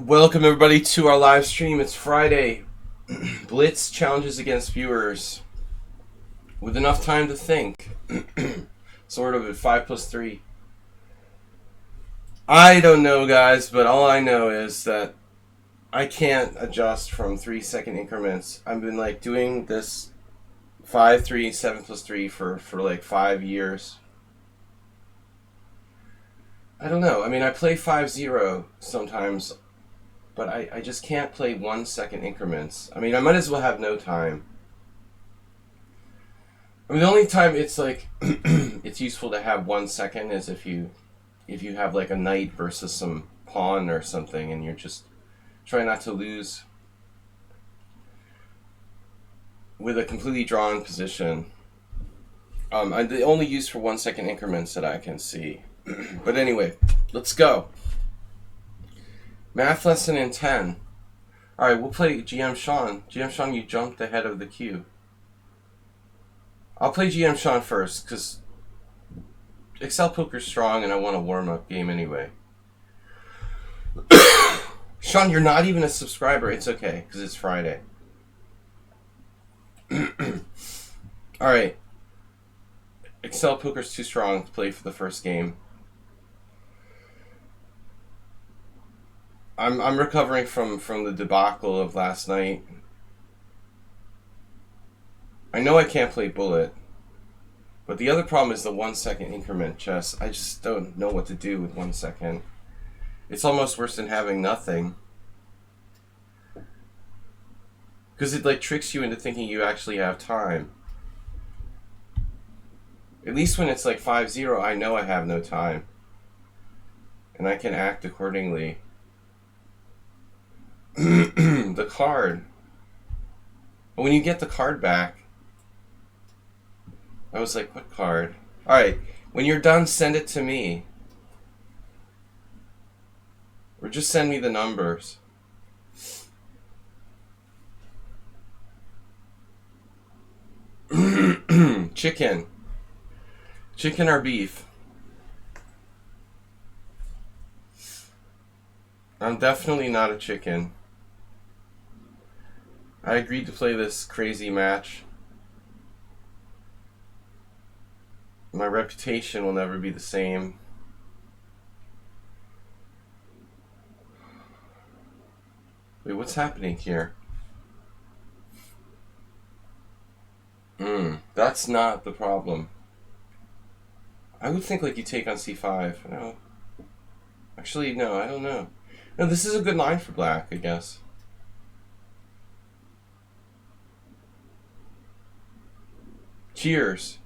Welcome everybody to our live stream. It's Friday. Blitz challenges against viewers with enough time to think. Sort of at 5+3. I don't know, guys, but all I know is that I can't adjust from 3-second increments. I've been like doing this 5-3, 7+3 for like 5 years. I don't know. I mean, I play 5-0 sometimes, but I just can't play 1-second increments. I mean, I might as well have no time. I mean, the only time it's like it's useful to have 1 second is if you have like a knight versus some pawn or something, and you're just trying not to lose with a completely drawn position. The only use for 1 second increments that I can see. But anyway, let's go. Math lesson in 10. Alright, we'll play GM Sean. GM Sean, you jumped ahead of the queue. I'll play GM Sean first, because Excel Poker's strong and I want a warm-up game anyway. Sean, you're not even a subscriber. It's okay, because it's Friday. Alright. Excel Poker's too strong to play for the first game. I'm recovering from the debacle of last night. I know I can't play bullet, but the other problem is the 1 second increment chess. I just don't know what to do with 1 second. It's almost worse than having nothing, because it like tricks you into thinking you actually have time. At least when it's like 5-0, I know I have no time, and I can act accordingly. The card. When you get the card back, I was like, what card? Alright, when you're done, send it to me. Or just send me the numbers. Chicken. Chicken or beef? I'm definitely not a chicken. I agreed to play this crazy match. My reputation will never be the same. Wait, what's happening here? That's not the problem. I would think like you take on c5. No. Actually, no, I don't know. No, this is a good line for black, I guess. Cheers.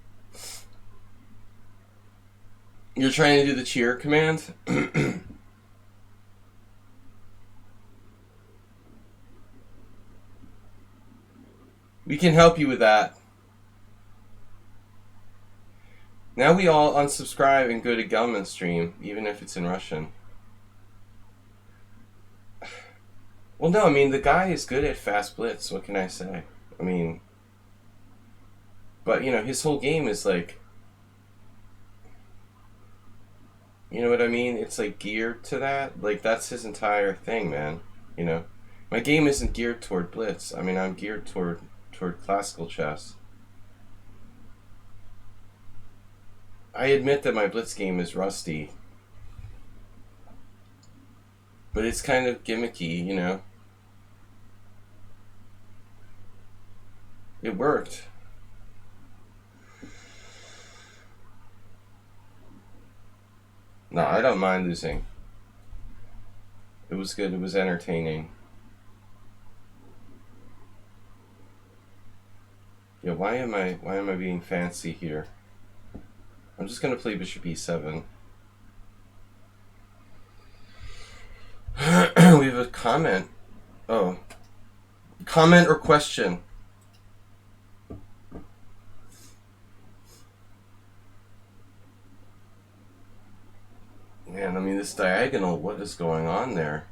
You're trying to do the cheer command? We can help you with that. Now we all unsubscribe and go to Gelman's stream, even if it's in Russian. Well, no, I mean, the guy is good at fast blitz. What can I say? I mean, but, you know, his whole game is like, you know what I mean? It's like geared to that. Like, that's his entire thing, man. You know? My game isn't geared toward blitz. I mean, I'm geared toward classical chess. I admit that my blitz game is rusty. But it's kind of gimmicky, you know? It worked. No, I don't mind losing. It was good. It was entertaining. Yeah, why am I being fancy here? I'm just gonna play bishop e7. We have a comment. Oh. Comment or question? Man, I mean, this diagonal, what is going on there?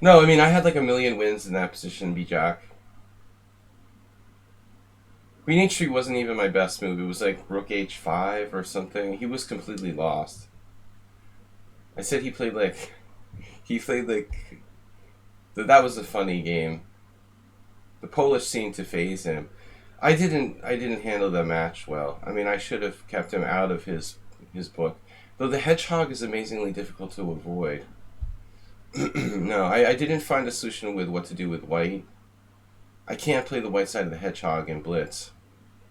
No, I mean, I had like a million wins in that position, B-Jack. Queen H3 wasn't even my best move. It was like Rook H5 or something. He was completely lost. I said he played like... He played like... That was a funny game. The Polish seemed to phase him. I didn't handle the match well. I mean, I should have kept him out of his book. Though the hedgehog is amazingly difficult to avoid. No, I didn't find a solution with what to do with white. I can't play the white side of the hedgehog in Blitz.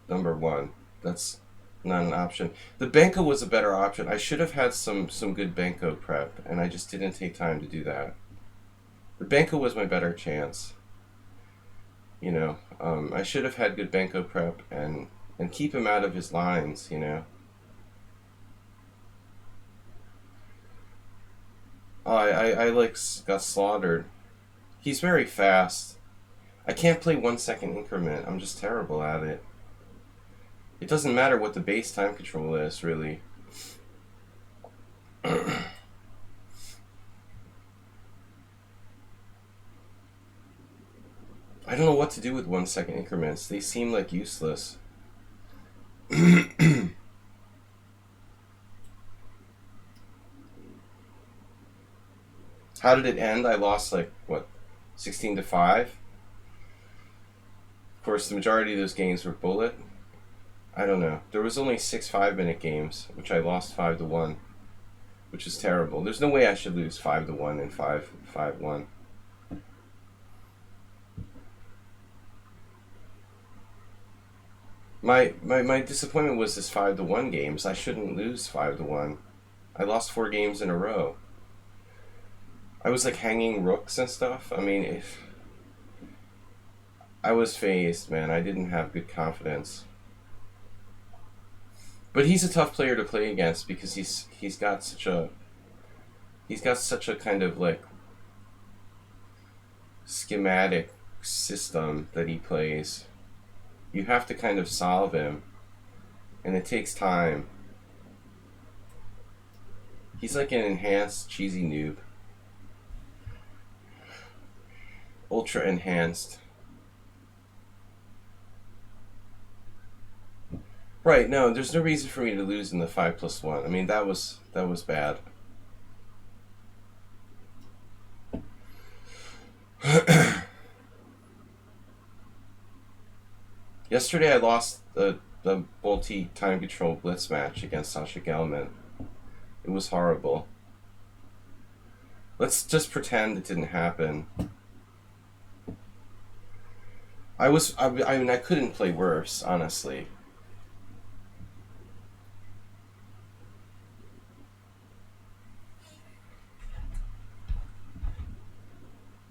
Number one. That's not an option. The Benko was a better option. I should have had some good Benko prep, and I just didn't take time to do that. The Benko was my better chance. You know, I should have had good Benko prep and keep him out of his lines, you know. Oh, I like got slaughtered. He's very fast. I can't play 1 second increment. I'm just terrible at it. It doesn't matter what the base time control is, really. I don't know what to do with 1 second increments. They seem like useless. How did it end? I lost like, what, 16-5? Of course, the majority of those games were bullet. I don't know. There was only 6 5-minute games, which I lost 5-1, which is terrible. There's no way I should lose 5-1 and 5-1. My disappointment was this 5-1 games. I shouldn't lose 5-1. I lost 4 games in a row. I was like hanging rooks and stuff. I mean, if I was phased, man. I didn't have good confidence. But he's a tough player to play against because he's got such a kind of like schematic system that he plays. You have to kind of solve him, and it takes time. He's like an enhanced cheesy noob. Ultra enhanced. Right, no, there's no reason for me to lose in the 5+1. I mean, that was bad. Yesterday I lost the multi-time control blitz match against Sasha Gelman. It was horrible. Let's just pretend it didn't happen. I mean, I couldn't play worse, honestly.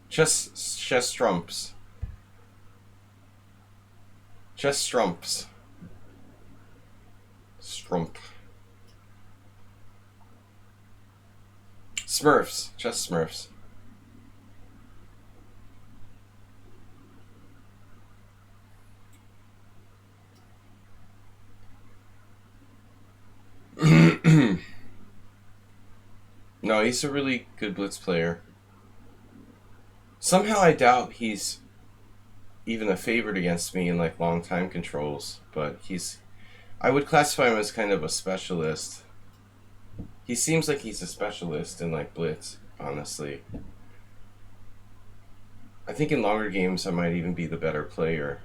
Chess trumps. Chess trumps. Strump. Smurfs. Chess Smurfs. No, he's a really good blitz player. Somehow I doubt he's even a favorite against me in like long time controls, but I would classify him as kind of a specialist. He seems like he's a specialist in like blitz, honestly. I think in longer games I might even be the better player.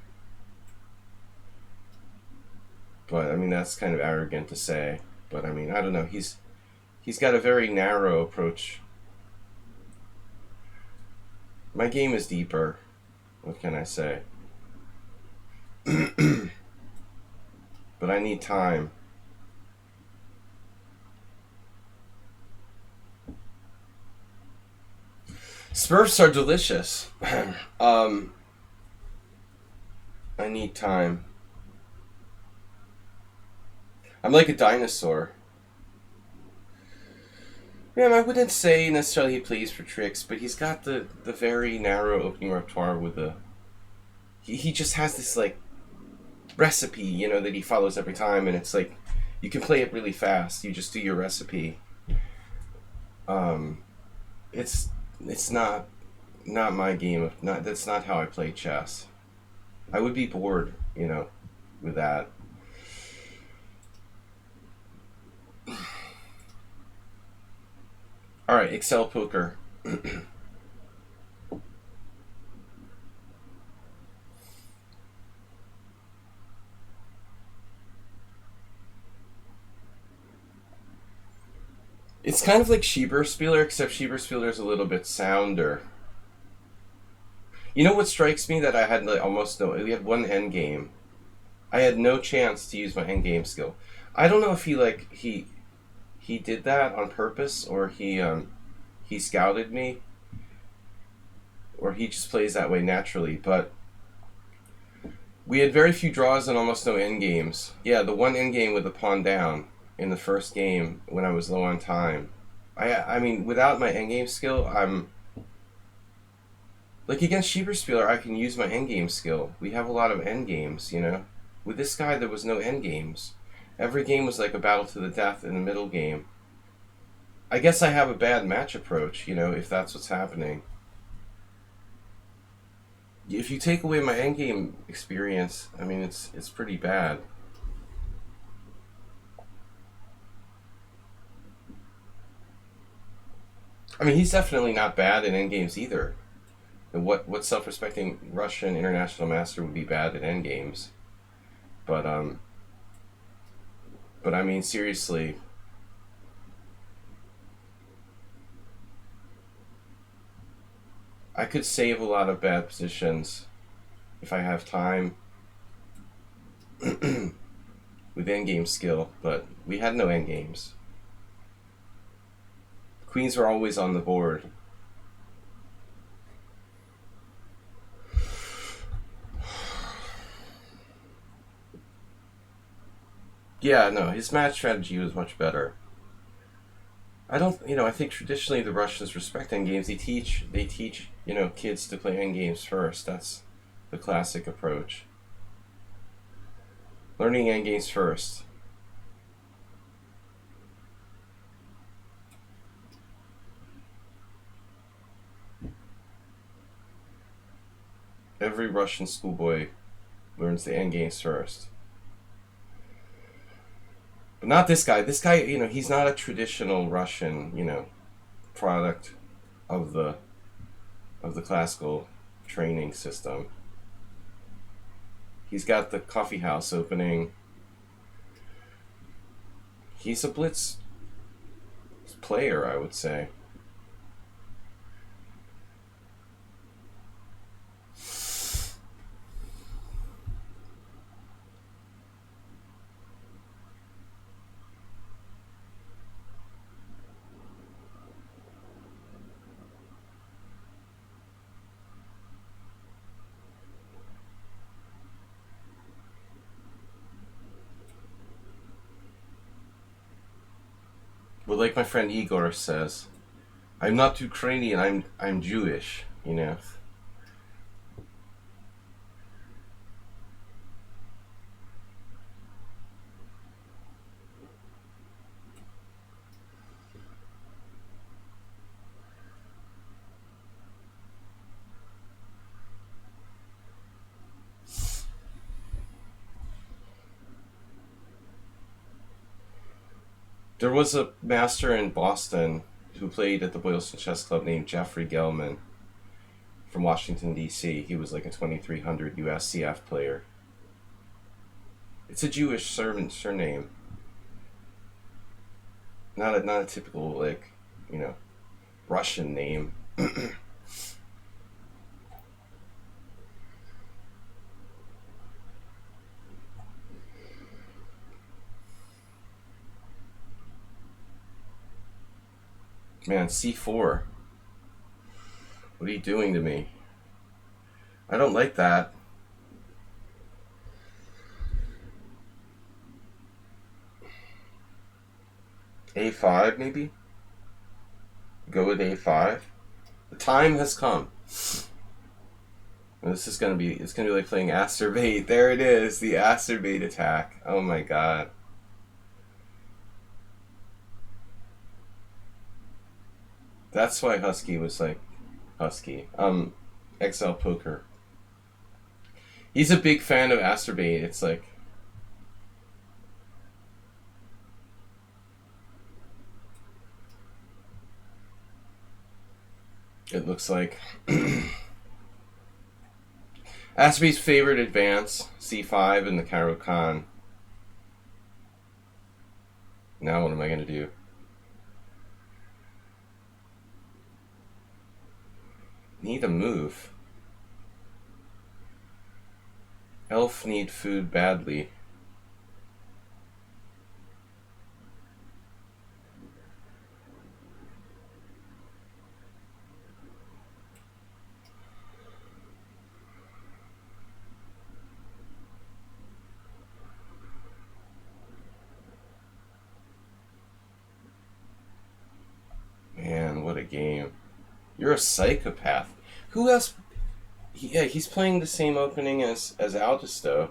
But I mean, that's kind of arrogant to say, but I mean, I don't know. He's got a very narrow approach. My game is deeper. What can I say? But I need time. Smurfs are delicious. I need time. I'm like a dinosaur. Yeah, I wouldn't say necessarily he plays for tricks, but he's got the very narrow opening repertoire with the... He just has this, like, recipe, you know, that he follows every time, and it's like, you can play it really fast. You just do your recipe. It's not not my game. That's not how I play chess. I would be bored, with that. All right, Excel poker. It's kind of like Schieberspieler, except Schieberspieler is a little bit sounder. You know what strikes me that I had like almost no. We had one end game. I had no chance to use my end game skill. I don't know if he did that on purpose or he scouted me or he just plays that way naturally. But we had very few draws and almost no end games. Yeah, the one end game with the pawn down in the first game when I was low on time. I mean, without my endgame skill, I'm like against Schieberspieler. I can use my endgame skill. We have a lot of endgames. With this guy, there was no endgames. Every game was like a battle to the death in the middle game. I guess I have a bad match approach, if that's what's happening. If you take away my endgame experience, I mean, it's pretty bad. I mean, he's definitely not bad in endgames either. What self-respecting Russian international master would be bad at endgames? But but I mean, seriously, I could save a lot of bad positions if I have time with endgame skill, but we had no endgames. Queens were always on the board. Yeah, no, his match strategy was much better. I don't, I think traditionally the Russians respect endgames. They teach, kids to play endgames first. That's the classic approach. Learning endgames first. Every Russian schoolboy learns the endgames first. But not this guy. This guy, he's not a traditional Russian, product of the classical training system. He's got the coffee house opening. He's a Blitz player, I would say. But like my friend Igor says, I'm not Ukrainian. I'm Jewish. There was a master in Boston who played at the Boylston Chess Club named Jeffrey Gelman from Washington D.C. He was like a 2300 USCF player. It's a Jewish surname, not a typical Russian name. Man, C4. What are you doing to me? I don't like that. A5 maybe? Go with A5. The time has come. And it's gonna be like playing Acerbate. There it is, the Acerbate attack. Oh my god. That's why Husky. XL Poker. He's a big fan of Asterbait. It's like, it looks like Asterbait's favorite advance, C5 and the Cairo Khan. Now what am I going to do? Need a move. Elf need food badly. Man, what a game. You're a psychopath. Who else? Yeah, he's playing the same opening as Aldisto.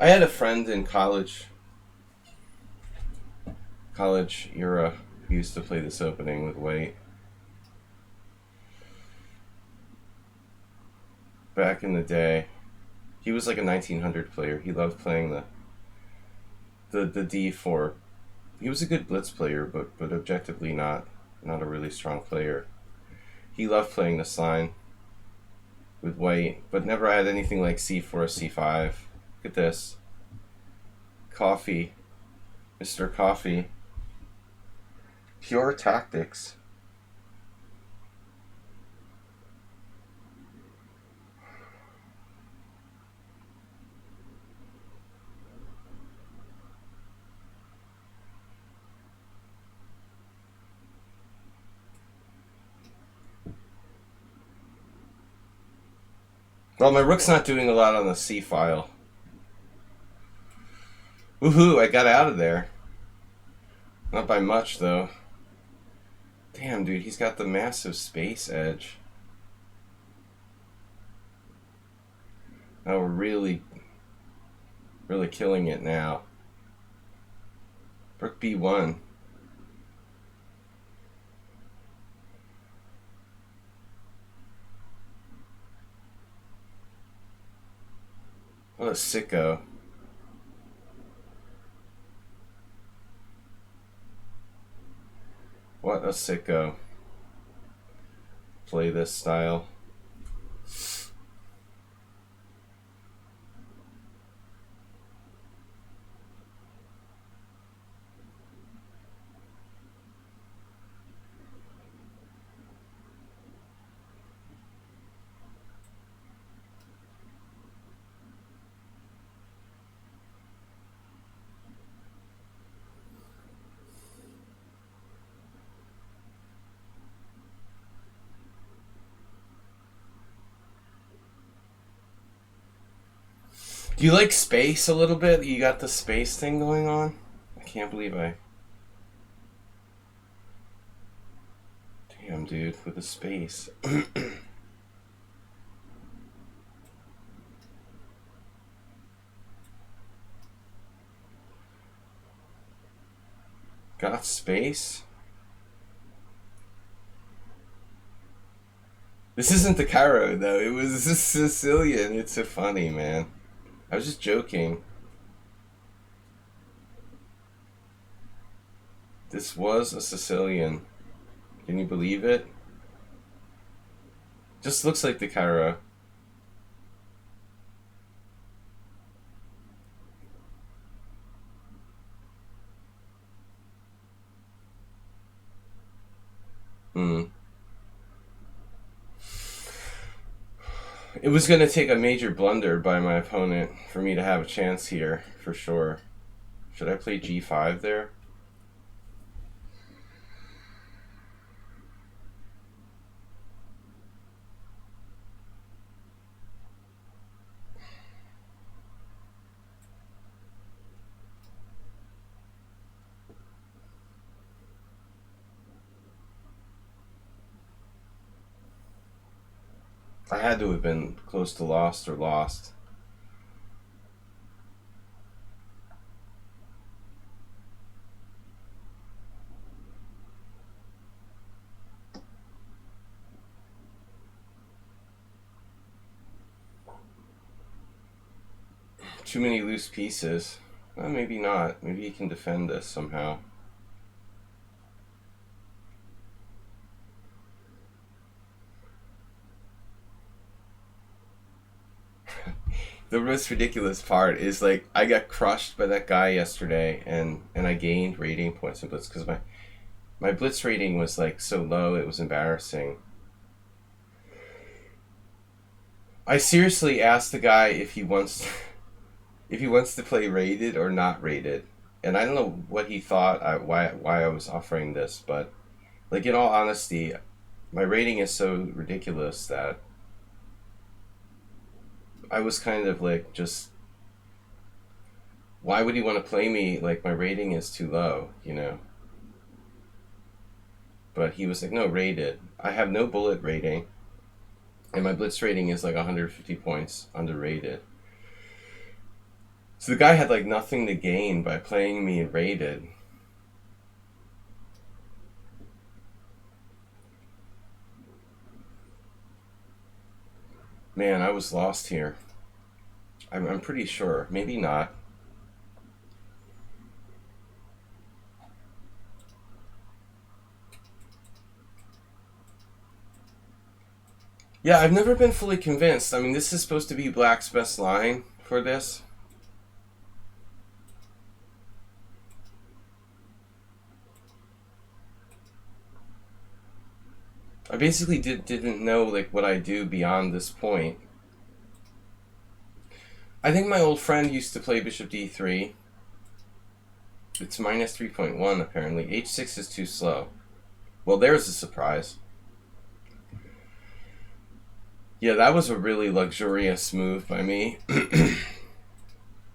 I had a friend in college era who used to play this opening with White. Back in the day. He was like a 1900 player. He loved playing the D4. He was a good Blitz player, but objectively not a really strong player. He loved playing this line with White, but never had anything like C4 or C5. Look at this. Coffee. Mr. Coffee. Pure tactics. Well, my rook's not doing a lot on the C file. Woohoo, I got out of there. Not by much, though. Damn, dude, he's got the massive space edge. Now we're really killing it now. Rook B1. What a sicko. What a sicko. Play this style. Do you like space a little bit? You got the space thing going on? I can't believe I... Damn, dude, with the space. Got space? This isn't the Cairo, though. It was a Sicilian. It's so funny, man. I was just joking. This was a Sicilian. Can you believe it? Just looks like the Cairo. It was going to take a major blunder by my opponent for me to have a chance here, for sure. Should I play G5 there? I had to have been close to lost or lost. Too many loose pieces. Well, maybe not. Maybe he can defend this somehow. The most ridiculous part is like I got crushed by that guy yesterday, and I gained rating points in Blitz because my Blitz rating was like so low it was embarrassing. I seriously asked the guy if he wants to play rated or not rated, and I don't know what he thought why I was offering this, but like in all honesty, my rating is so ridiculous that I was kind of like just why would he want to play me like my rating is too low, you know? But he was like, no, rated. I have no bullet rating, and my Blitz rating is like 150 points underrated. So the guy had like nothing to gain by playing me rated. Man, I was lost here. I'm pretty sure. Maybe not. Yeah, I've never been fully convinced. I mean, this is supposed to be Black's best line for this. I basically didn't know like what I do beyond this point. I think my old friend used to play bishop d3. It's minus 3.1 apparently. h6 is too slow. Well, there's a surprise. Yeah, that was a really luxurious move by me.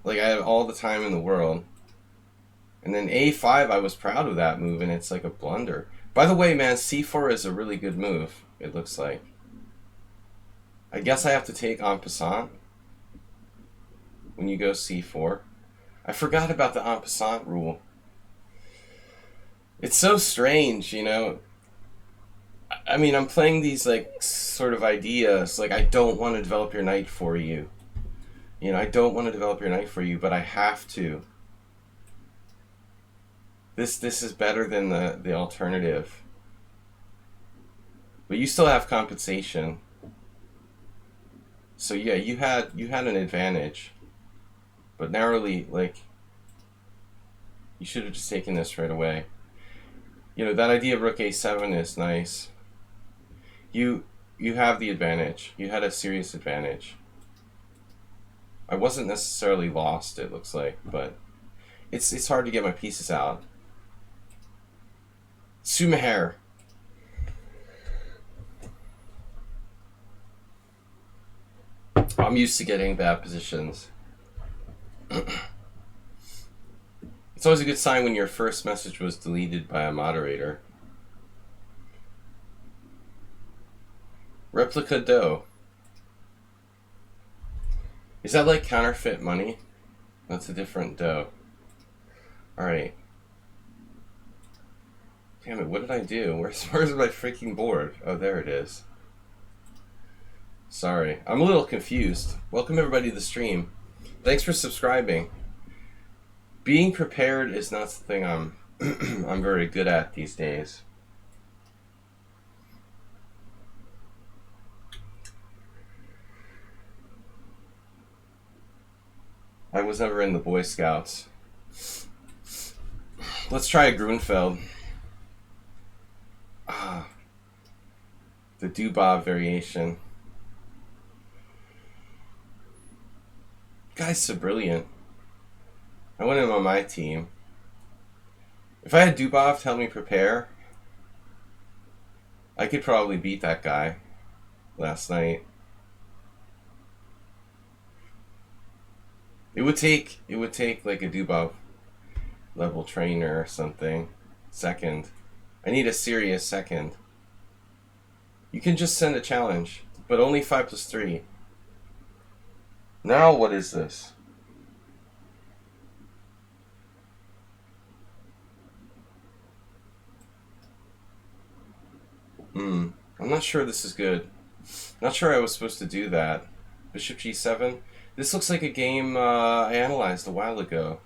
Like, I had all the time in the world. And then a5, I was proud of that move, and it's like a blunder. By the way, man, c4 is a really good move, it looks like. I guess I have to take en passant when you go c4. I forgot about the en passant rule. It's so strange, you know. I mean, I'm playing these like sort of ideas, like I don't want to develop your knight for you. You know, I don't want to develop your knight for you, but I have to. This is better than the alternative. But you still have compensation. So yeah, you had an advantage. But narrowly, like, you should have just taken this right away. You know, that idea of rook a7 is nice. You have the advantage. You had a serious advantage. I wasn't necessarily lost, it looks like, but it's hard to get my pieces out. Sumaher. I'm used to getting bad positions. It's always a good sign when your first message was deleted by a moderator. Replica dough. Is that like counterfeit money? That's a different dough. Alright. Damn it, what did I do? Where's my freaking board? Oh, there it is. Sorry. I'm a little confused. Welcome everybody to the stream. Thanks for subscribing. Being prepared is not something I'm I'm very good at these days. I was never in the Boy Scouts. Let's try a Grunfeld. The Dubov variation. Guy's so brilliant. I want him on my team. If I had Dubov tell me prepare, I could probably beat that guy last night. It would take like a Dubov level trainer or something. Second. I need a serious second. You can just send a challenge, but only 5+3. Now what is this? I'm not sure this is good. Not sure I was supposed to do that. Bishop g7. This looks like a game I analyzed a while ago.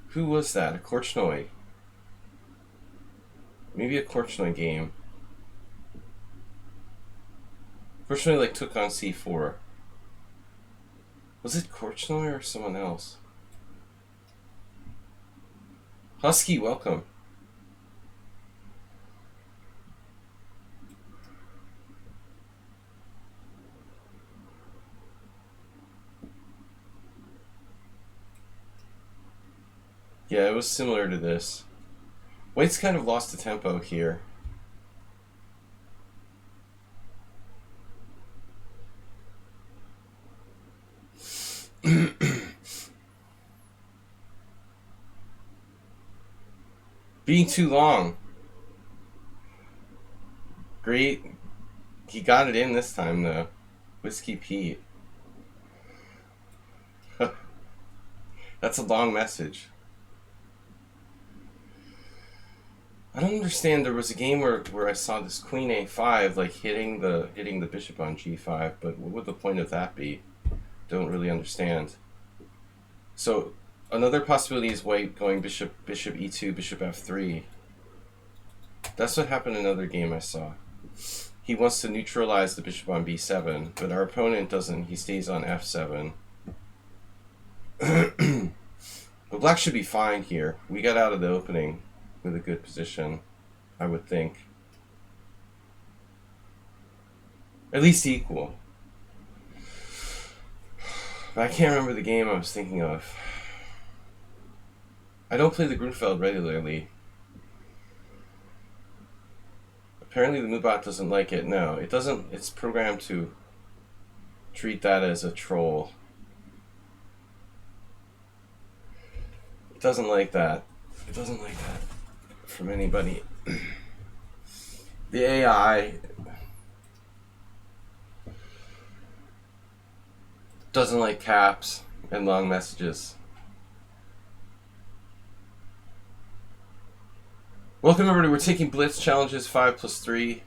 Who was that? A Korchnoi. Maybe a Korchnoi game. Korchnoi like took on c4. Was it Korchnoi or someone else? Husky, welcome. Yeah, it was similar to this. White's kind of lost the tempo here. Being too long. Great. He got it in this time, though. Whiskey Pete. That's a long message. I don't understand. There was a game where I saw this queen a5 like hitting the bishop on g5, but what would the point of that be? Don't really understand. So another possibility is white going bishop e2, bishop f3. That's what happened in another game I saw. He wants to neutralize the bishop on b7, but our opponent doesn't. He stays on f7. But black should be fine here. We got out of the opening with a good position, I would think. At least equal. But I can't remember the game I was thinking of. I don't play the Grunfeld regularly. Apparently the Mubot doesn't like it. No, it doesn't. It's programmed to treat that as a troll. It doesn't like that. It doesn't like that from anybody. The AI doesn't like caps and long messages. Welcome everybody, we're taking Blitz challenges 5+3.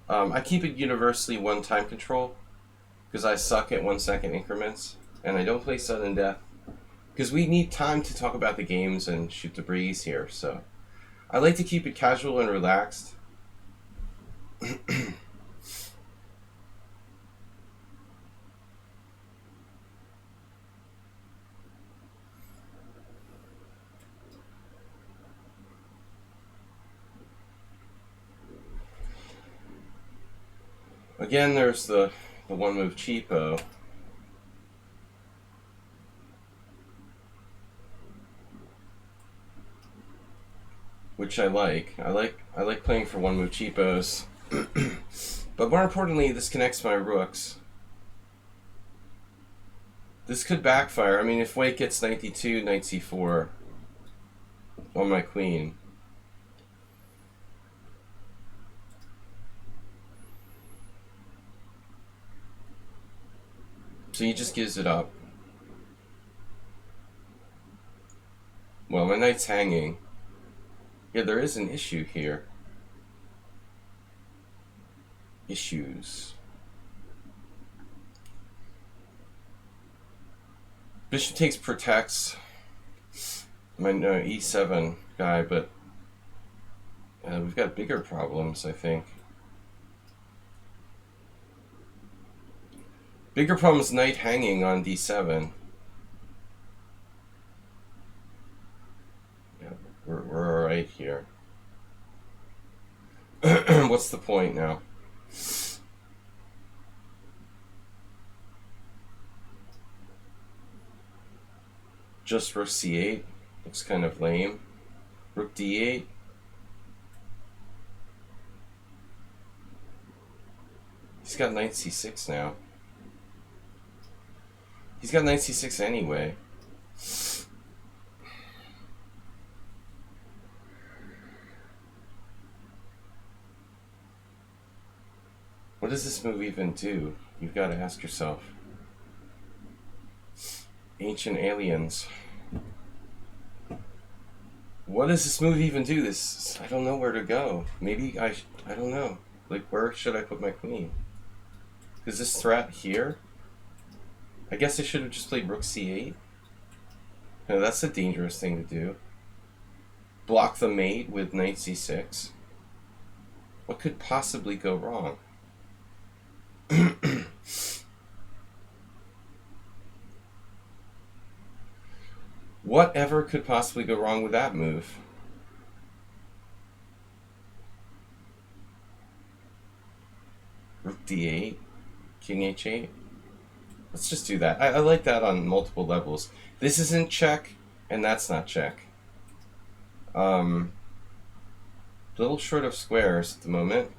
I keep it universally one time control because I suck at 1 second increments, and I don't play sudden death because we need time to talk about the games and shoot the breeze here. So I like to keep it casual and relaxed. Again, there's the one move cheapo. Which I like. I like playing for one move cheapos. But more importantly, this connects my rooks. This could backfire. I mean, if white gets knight d2, knight c4 on my queen. So he just gives it up. Well, my knight's hanging. Yeah, there is an issue here. Issues. Bishop takes protects my e7 guy, but we've got bigger problems, I think. Bigger problem is knight hanging on d7. Yeah, we're alright here. What's the point now? Just rook c8 looks kind of lame. Rook d8. He's got knight c6 now. He's got knight c6 anyway. What does this move even do? You've got to ask yourself. Ancient aliens. What does this move even do? I don't know where to go. Maybe I don't know. Like, where should I put my queen? Is this threat here? I guess I should have just played rook c8. No, that's a dangerous thing to do. Block the mate with knight c6. What could possibly go wrong? Whatever could possibly go wrong with that move? Rook d8, king h8. Let's just do that. I like that on multiple levels. This isn't check, and that's not check. A little short of squares at the moment.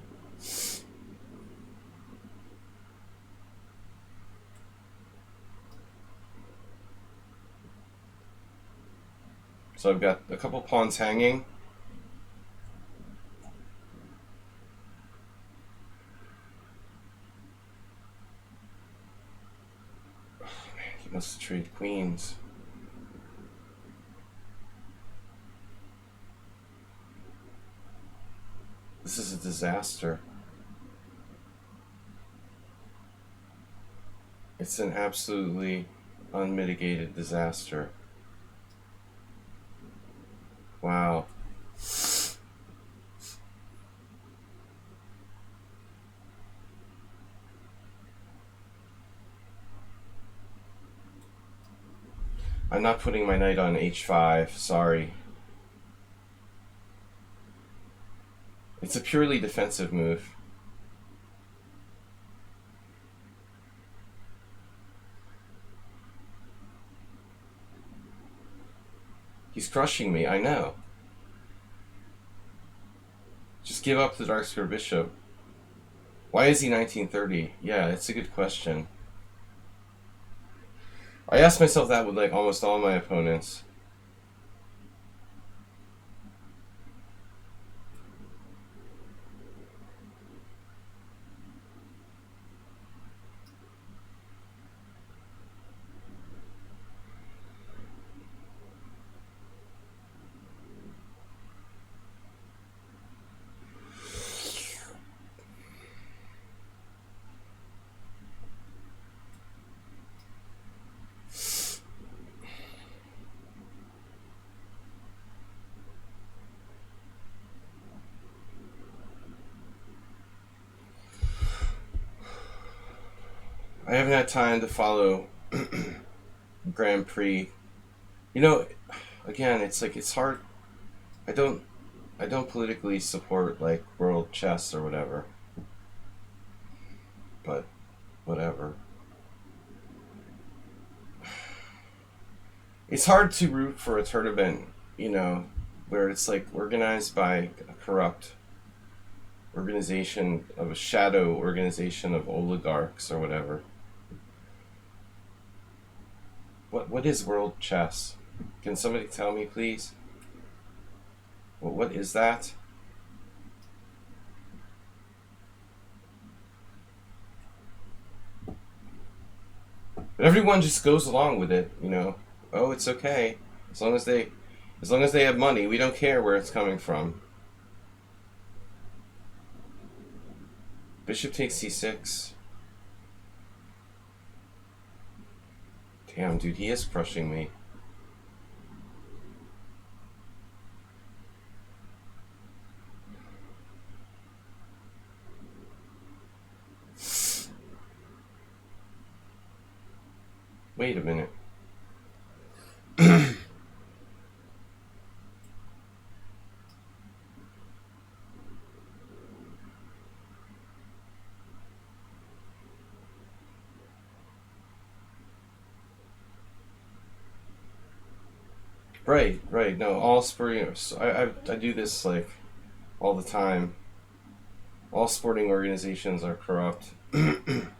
So I've got a couple pawns hanging. Oh man, he must have traded queens. This is a disaster. It's an absolutely unmitigated disaster. Wow. I'm not putting my knight on h5, sorry. It's a purely defensive move. He's crushing me, I know. Just give up the dark square bishop. Why is he 1930? Yeah, it's a good question. I ask myself that with like almost all my opponents. I haven't had time to follow Grand Prix. You know, again, it's like it's hard. I don't politically support like world chess or whatever. But whatever. It's hard to root for a tournament, you know, where it's like organized by a corrupt organization of a shadow organization of oligarchs or whatever. What is world chess? Can somebody tell me, please? What is that? But everyone just goes along with it, you know. Oh, it's okay. As long as they have money, we don't care where it's coming from. Bishop takes c6. Damn, dude, he is crushing me. Wait a minute. Right. No, all sporting. I do this like all the time. All sporting organizations are corrupt. I'm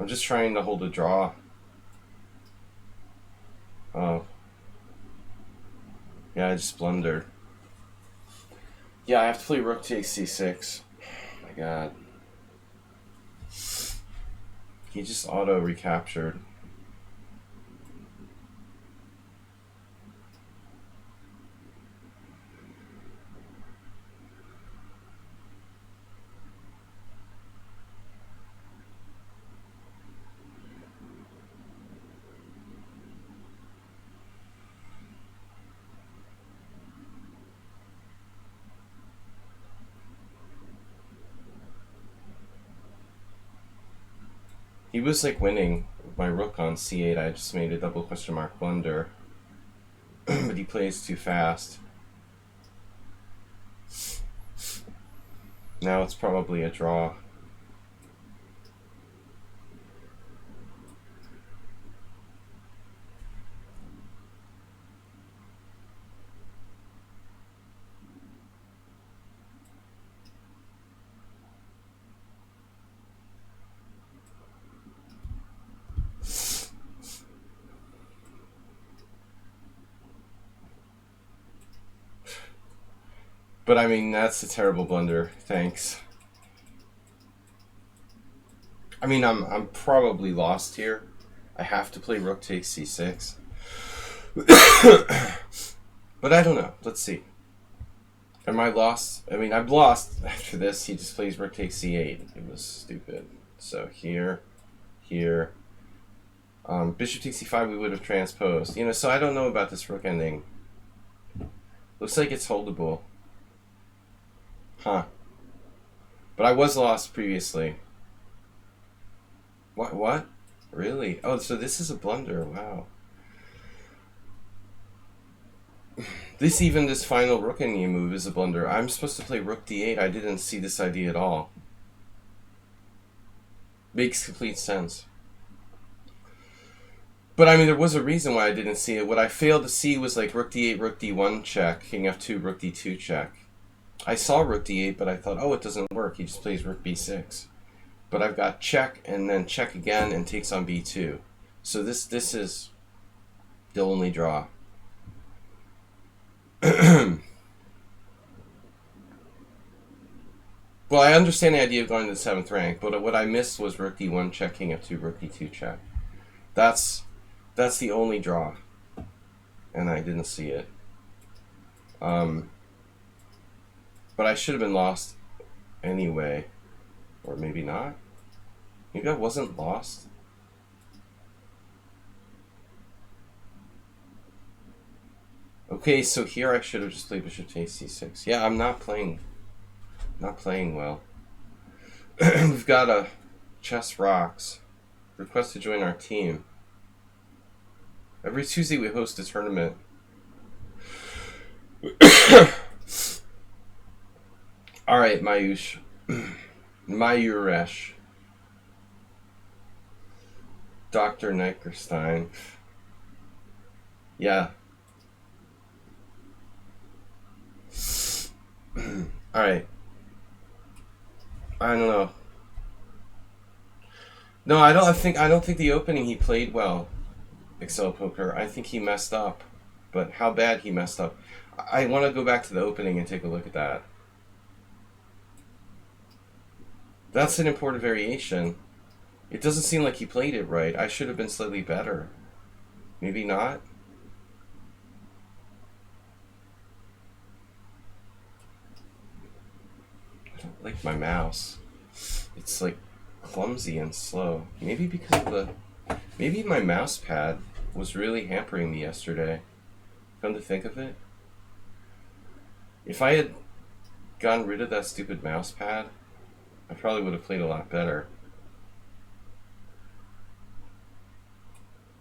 just trying to hold a draw. Oh. Yeah, I just blundered. Yeah, I have to play rook takes c6. Oh my god. He just auto recaptured. He was like winning my rook on c8. I just made a double question mark blunder. But he plays too fast. Now it's probably a draw. But I mean, that's a terrible blunder. Thanks. I mean, I'm probably lost here. I have to play rook takes c6. But I don't know. Let's see. Am I lost? I mean, I'm lost after this. He just plays rook takes c8. It was stupid. So here. Bishop takes c5 we would have transposed. You know, so I don't know about this rook ending. Looks like it's holdable. Huh. But I was lost previously. What? Really? Oh, so this is a blunder. Wow. This final rook ending move is a blunder. I'm supposed to play rook d8. I didn't see this idea at all. Makes complete sense. But I mean, there was a reason why I didn't see it. What I failed to see was like rook d8, rook d1 check, king f2, rook d2 check. I saw rook d8, but I thought, oh, it doesn't work. He just plays rook b6. But I've got check and then check again and takes on b2. So this is the only draw. Well, I understand the idea of going to the 7th rank, but what I missed was rook d1 check, king f2, rook d2 check. That's the only draw, and I didn't see it. But I should have been lost anyway, or maybe not. Maybe I wasn't lost. Okay, so here I should have just played bishop takes c6. Yeah, I'm not playing well. We've got a Chess Rocks. Request to join our team. Every Tuesday we host a tournament. Alright, Mayush. Mayuresh. Dr. Neckerstein. Yeah. Alright. I don't know. No, I don't think the opening he played well. Excel Poker. I think he messed up. But how bad he messed up. I want to go back to the opening and take a look at that. That's an important variation. It doesn't seem like he played it right. I should have been slightly better. Maybe not. I don't like my mouse. It's like clumsy and slow. Maybe because of maybe my mouse pad was really hampering me yesterday. Come to think of it. If I had gotten rid of that stupid mouse pad, I probably would have played a lot better.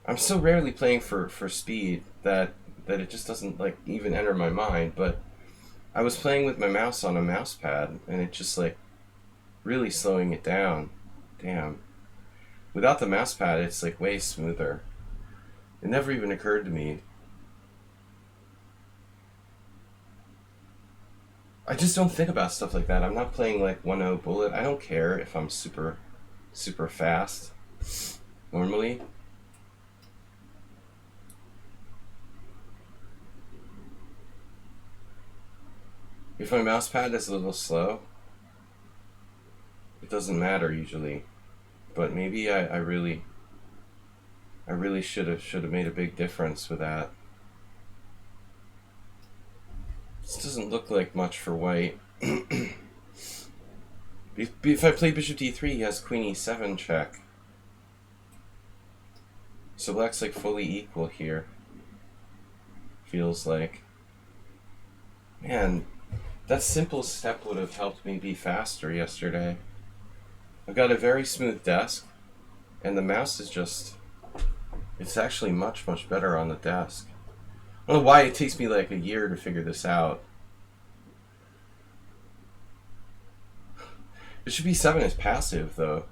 I'm so rarely playing for speed that it just doesn't like even enter my mind, but I was playing with my mouse on a mouse pad and it just like really slowing it down. Damn. Without the mouse pad it's like way smoother. It never even occurred to me. I just don't think about stuff like that. I'm not playing like 1-0 bullet. I don't care if I'm super fast normally. If my mouse pad is a little slow, it doesn't matter usually. But maybe I really should have made a big difference with that. This doesn't look like much for white. If I play bishop d3, he has queen e7 check. So black's like fully equal here. Feels like. Man, that simple step would have helped me be faster yesterday. I've got a very smooth desk, and the mouse is just... It's actually much, much better on the desk. I don't know why it takes me like a year to figure this out. Bishop e7 is passive, though.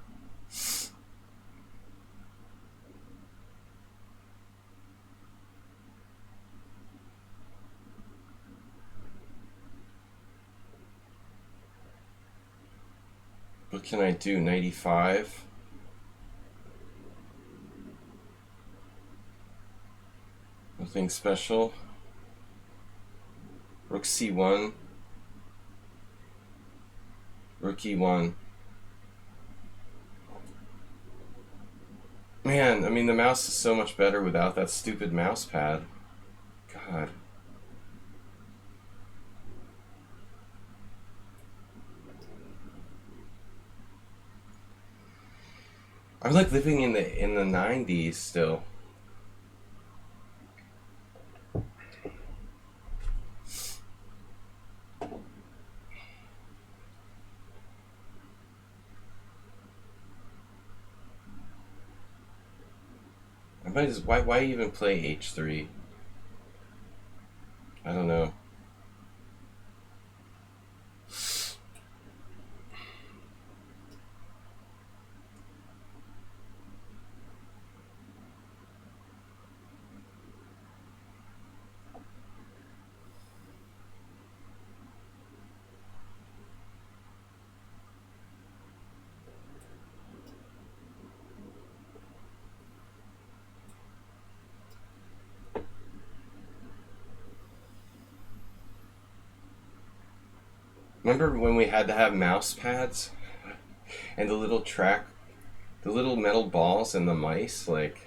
What can I do? 95? Nothing special. Rook c1. Rook e1. Man, I mean, the mouse is so much better without that stupid mouse pad. God. I'm like living in the 90s still. I might just, why even play h3? I don't know. Remember when we had to have mouse pads? And the little the little metal balls and the mice, like...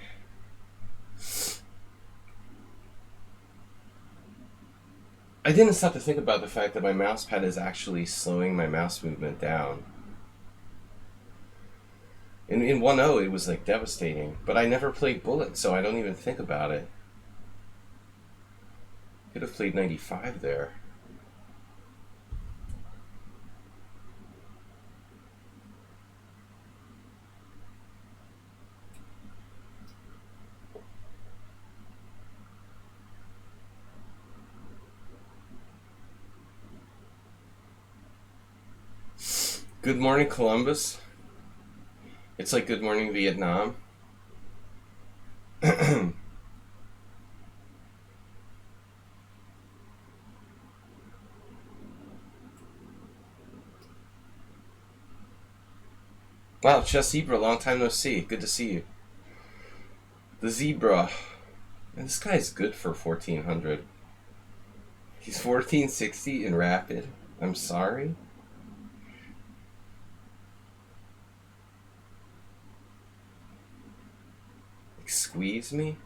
I didn't stop to think about the fact that my mouse pad is actually slowing my mouse movement down. In 1.0 it was like devastating, but I never played Bullet, so I don't even think about it. Could have played 95 there. Good morning, Columbus. It's like good morning, Vietnam. Wow, Chess Zebra, long time no see. Good to see you. The Zebra. Man, this guy's good for 1400. He's 1460 in Rapid. I'm sorry. Squeeze me?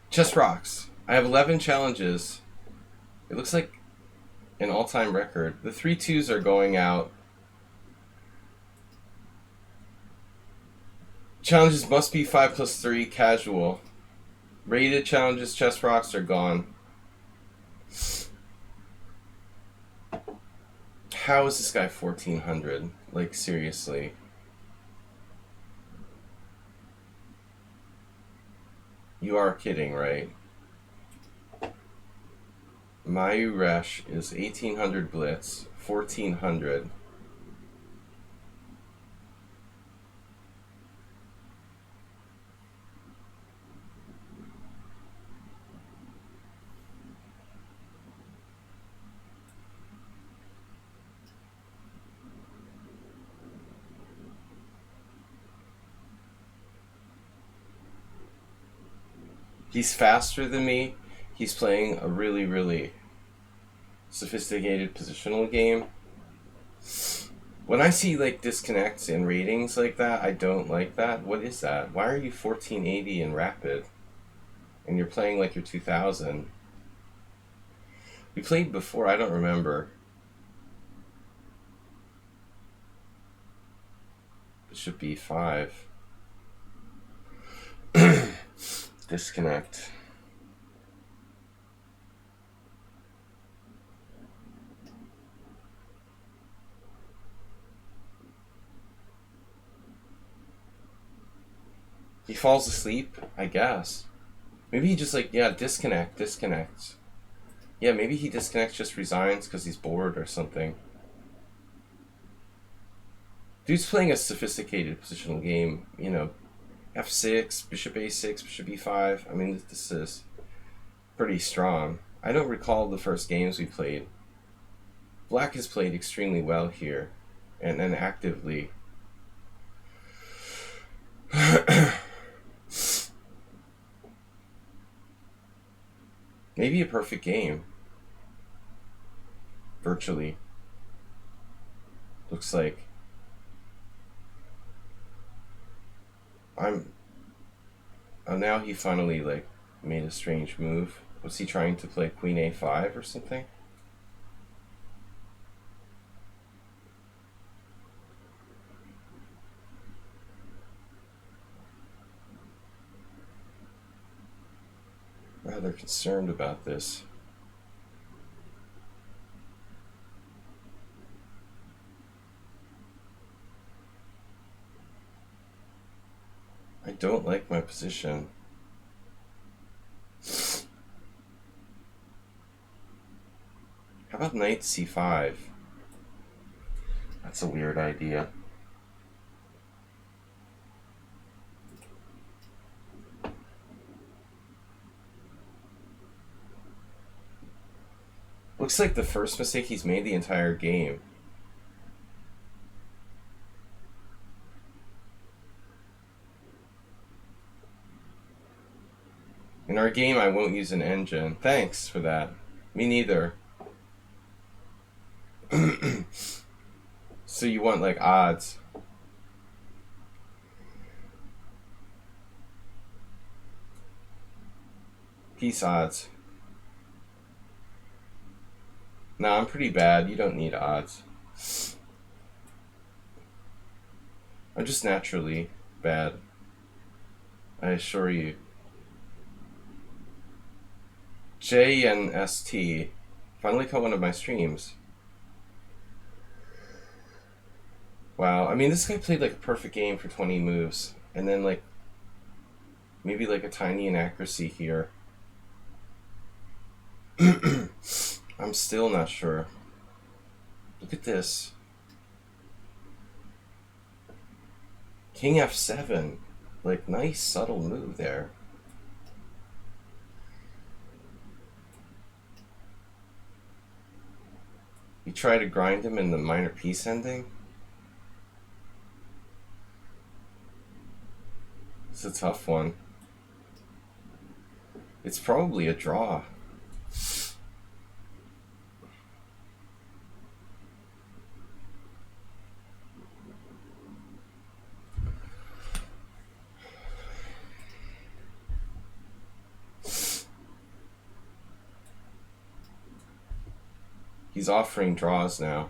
Chess rocks. I have 11 challenges. It looks like an all-time record. The 3-2s are going out. Challenges must be 5+3 casual. Rated challenges, chess rocks are gone. How is this guy 1400? Like, seriously. You are kidding, right? Mayu Resh is 1800 Blitz, 1400. He's faster than me. He's playing a really, really sophisticated positional game. When I see like disconnects in ratings like that, I don't like that. What is that? Why are you 1480 in rapid? And you're playing like you're 2000. We played before, I don't remember. Bishop b5. Disconnect. He falls asleep, I guess. Maybe he just like, yeah, disconnects. Yeah, maybe he disconnects, just resigns because he's bored or something. Dude's playing a sophisticated positional game, you know. f6, bishop a6, bishop e5. I mean, this is pretty strong. I don't recall the first games we played. Black has played extremely well here, and actively. Maybe a perfect game. Virtually. Looks like. Oh, now he finally like made a strange move. Was he trying to play queen a5 or something? Rather concerned about this. I don't like my position. How about knight c5? That's a weird idea. Looks like the first mistake he's made the entire game. In our game, I won't use an engine. Thanks for that. Me neither. So you want like odds. Peace odds. No, I'm pretty bad. You don't need odds. I'm just naturally bad. I assure you. J and ST. Finally caught one of my streams. Wow, I mean, this guy played like a perfect game for 20 moves. And then like, maybe like a tiny inaccuracy here. I'm still not sure. Look at this. King f7. Like, nice subtle move there. You try to grind him in the minor piece ending? It's a tough one. It's probably a draw. He's offering draws now.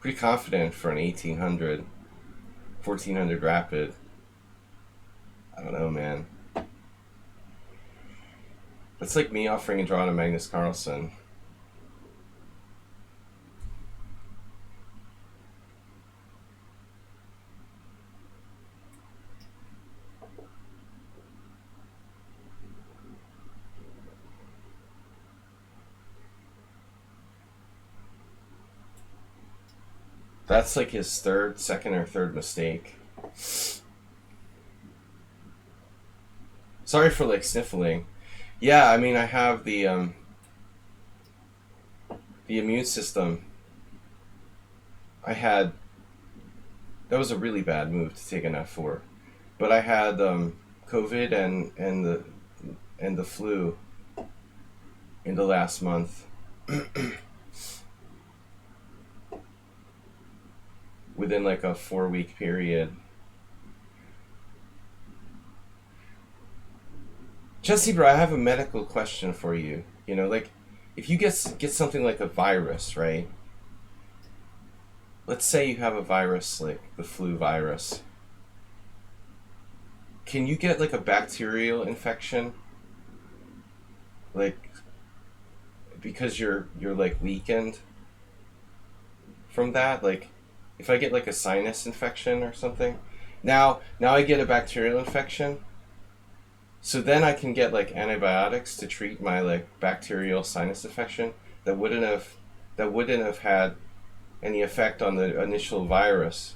Pretty confident for an 1800, 1400 rapid. I don't know, man. That's like me offering a draw to Magnus Carlsen. That's like his second or third mistake. Sorry for like sniffling. Yeah, I mean, I have the immune system. That was a really bad move to take an f4. But I had COVID and and the flu in the last month. Within like a 4-week period. Jesse, bro, I have a medical question for you. You know, like, if you get something like a virus, right? Let's say you have a virus like the flu virus. Can you get like a bacterial infection? Like, because you're like weakened from that? Like, if I get like a sinus infection or something, now I get a bacterial infection. So then I can get like antibiotics to treat my like bacterial sinus infection that wouldn't have had any effect on the initial virus.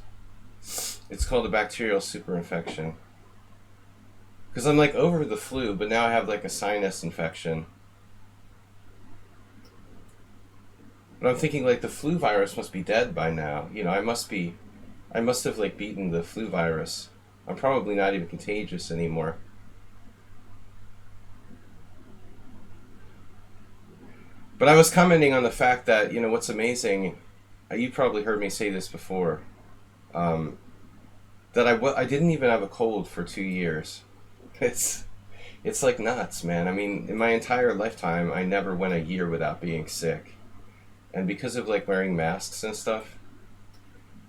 It's called a bacterial superinfection. Because I'm like over the flu, but now I have like a sinus infection. But I'm thinking like the flu virus must be dead by now. You know, I must have like beaten the flu virus. I'm probably not even contagious anymore. But I was commenting on the fact that, you know, what's amazing, you probably heard me say this before, that I didn't even have a cold for 2 years. It's like nuts, man. I mean, in my entire lifetime, I never went a year without being sick. And because of like wearing masks and stuff,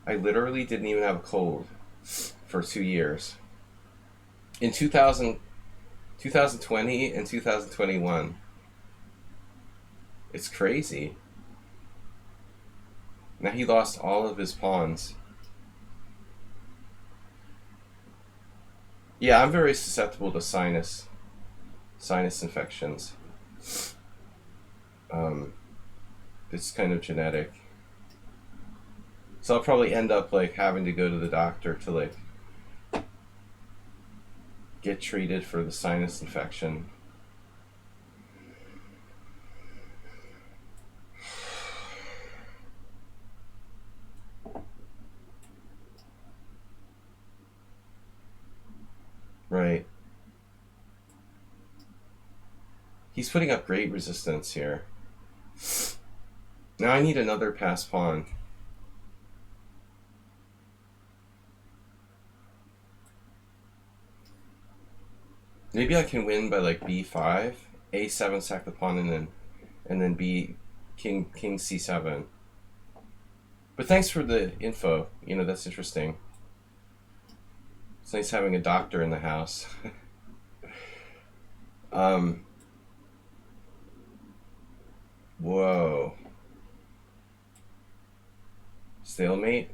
I literally didn't even have a cold for 2 years. In 2020 and 2021. It's crazy. Now he lost all of his pawns. Yeah, I'm very susceptible to sinus infections. It's kind of genetic. So I'll probably end up like having to go to the doctor to like get treated for the sinus infection. Right. He's putting up great resistance here. Now I need another pass pawn. Maybe I can win by like b5, a7 sack the pawn, and then b king c7. But thanks for the info. You know, that's interesting. It's nice having a doctor in the house. Whoa. Stalemate?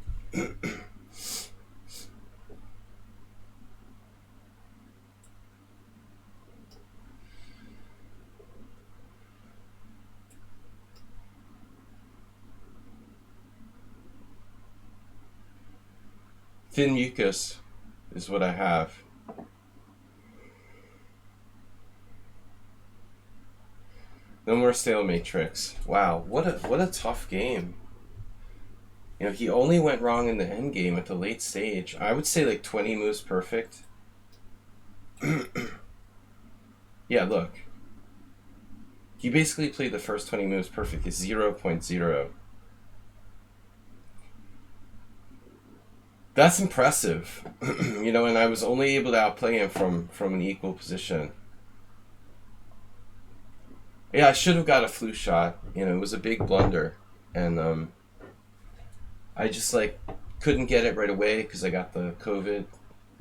Thin mucus is what I have. No more stalemate tricks. Wow, what a tough game. You know, he only went wrong in the end game at the late stage. I would say like 20 moves perfect. Yeah, look. He basically played the first 20 moves perfect. It's 0.0. That's impressive. You know, and I was only able to outplay him from an equal position. Yeah, I should have got a flu shot. You know, it was a big blunder. And I just like couldn't get it right away because I got the COVID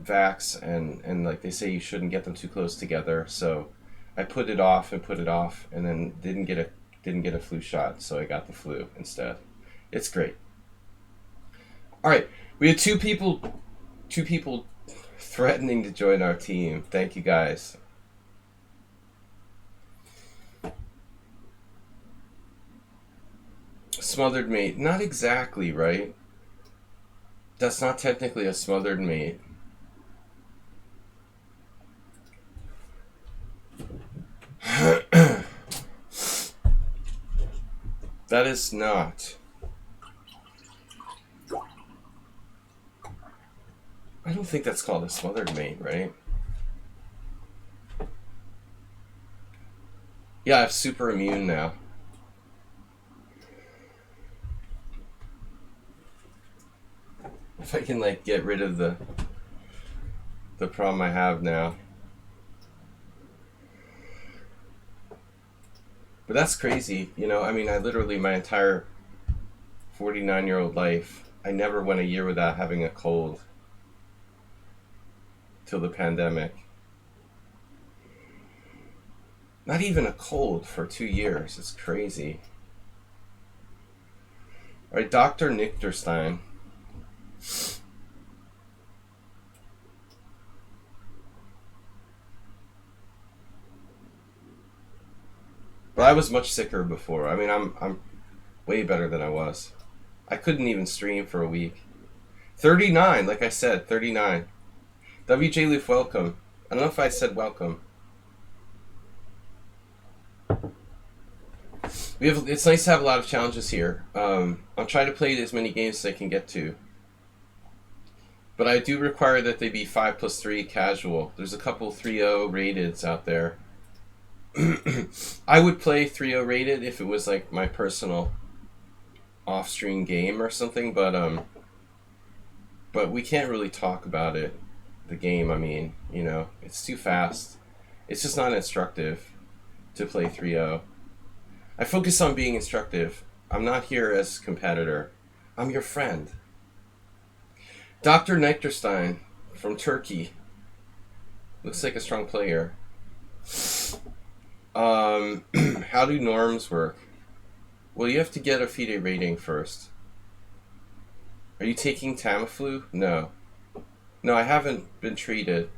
vax, and like they say you shouldn't get them too close together. So I put it off, and then didn't get a flu shot, so I got the flu instead. It's great. All right, we had two people threatening to join our team. Thank you guys. Smothered mate. Not exactly, right? That's not technically a smothered mate. That is not. I don't think that's called a smothered mate, right? Yeah, I have super immune now. If I can like get rid of the problem I have now. But that's crazy, you know. I mean, I literally my entire 49-year-old life, I never went a year without having a cold till the pandemic. Not even a cold for 2 years. It's crazy. All right, Dr. Nichterstein. But I was much sicker before. I mean, I'm way better than I was. I couldn't even stream for a week. 39, like I said, 39. WJ Leaf, welcome. I don't know if I said welcome. It's nice to have a lot of challenges here. I'm trying to play as many games as I can get to. But I do require that they be 5+3 casual. There's a couple 3-0 rateds out there. I would play 3-0 rated if it was like my personal off-stream game or something, but we can't really talk about it. The game, I mean, you know, it's too fast. It's just not instructive to play 3-0. I focus on being instructive. I'm not here as competitor. I'm your friend. Dr. Nichterstein from Turkey. Looks like a strong player. How do norms work? Well, you have to get a FIDE rating first. Are you taking Tamiflu? No. No, I haven't been treated.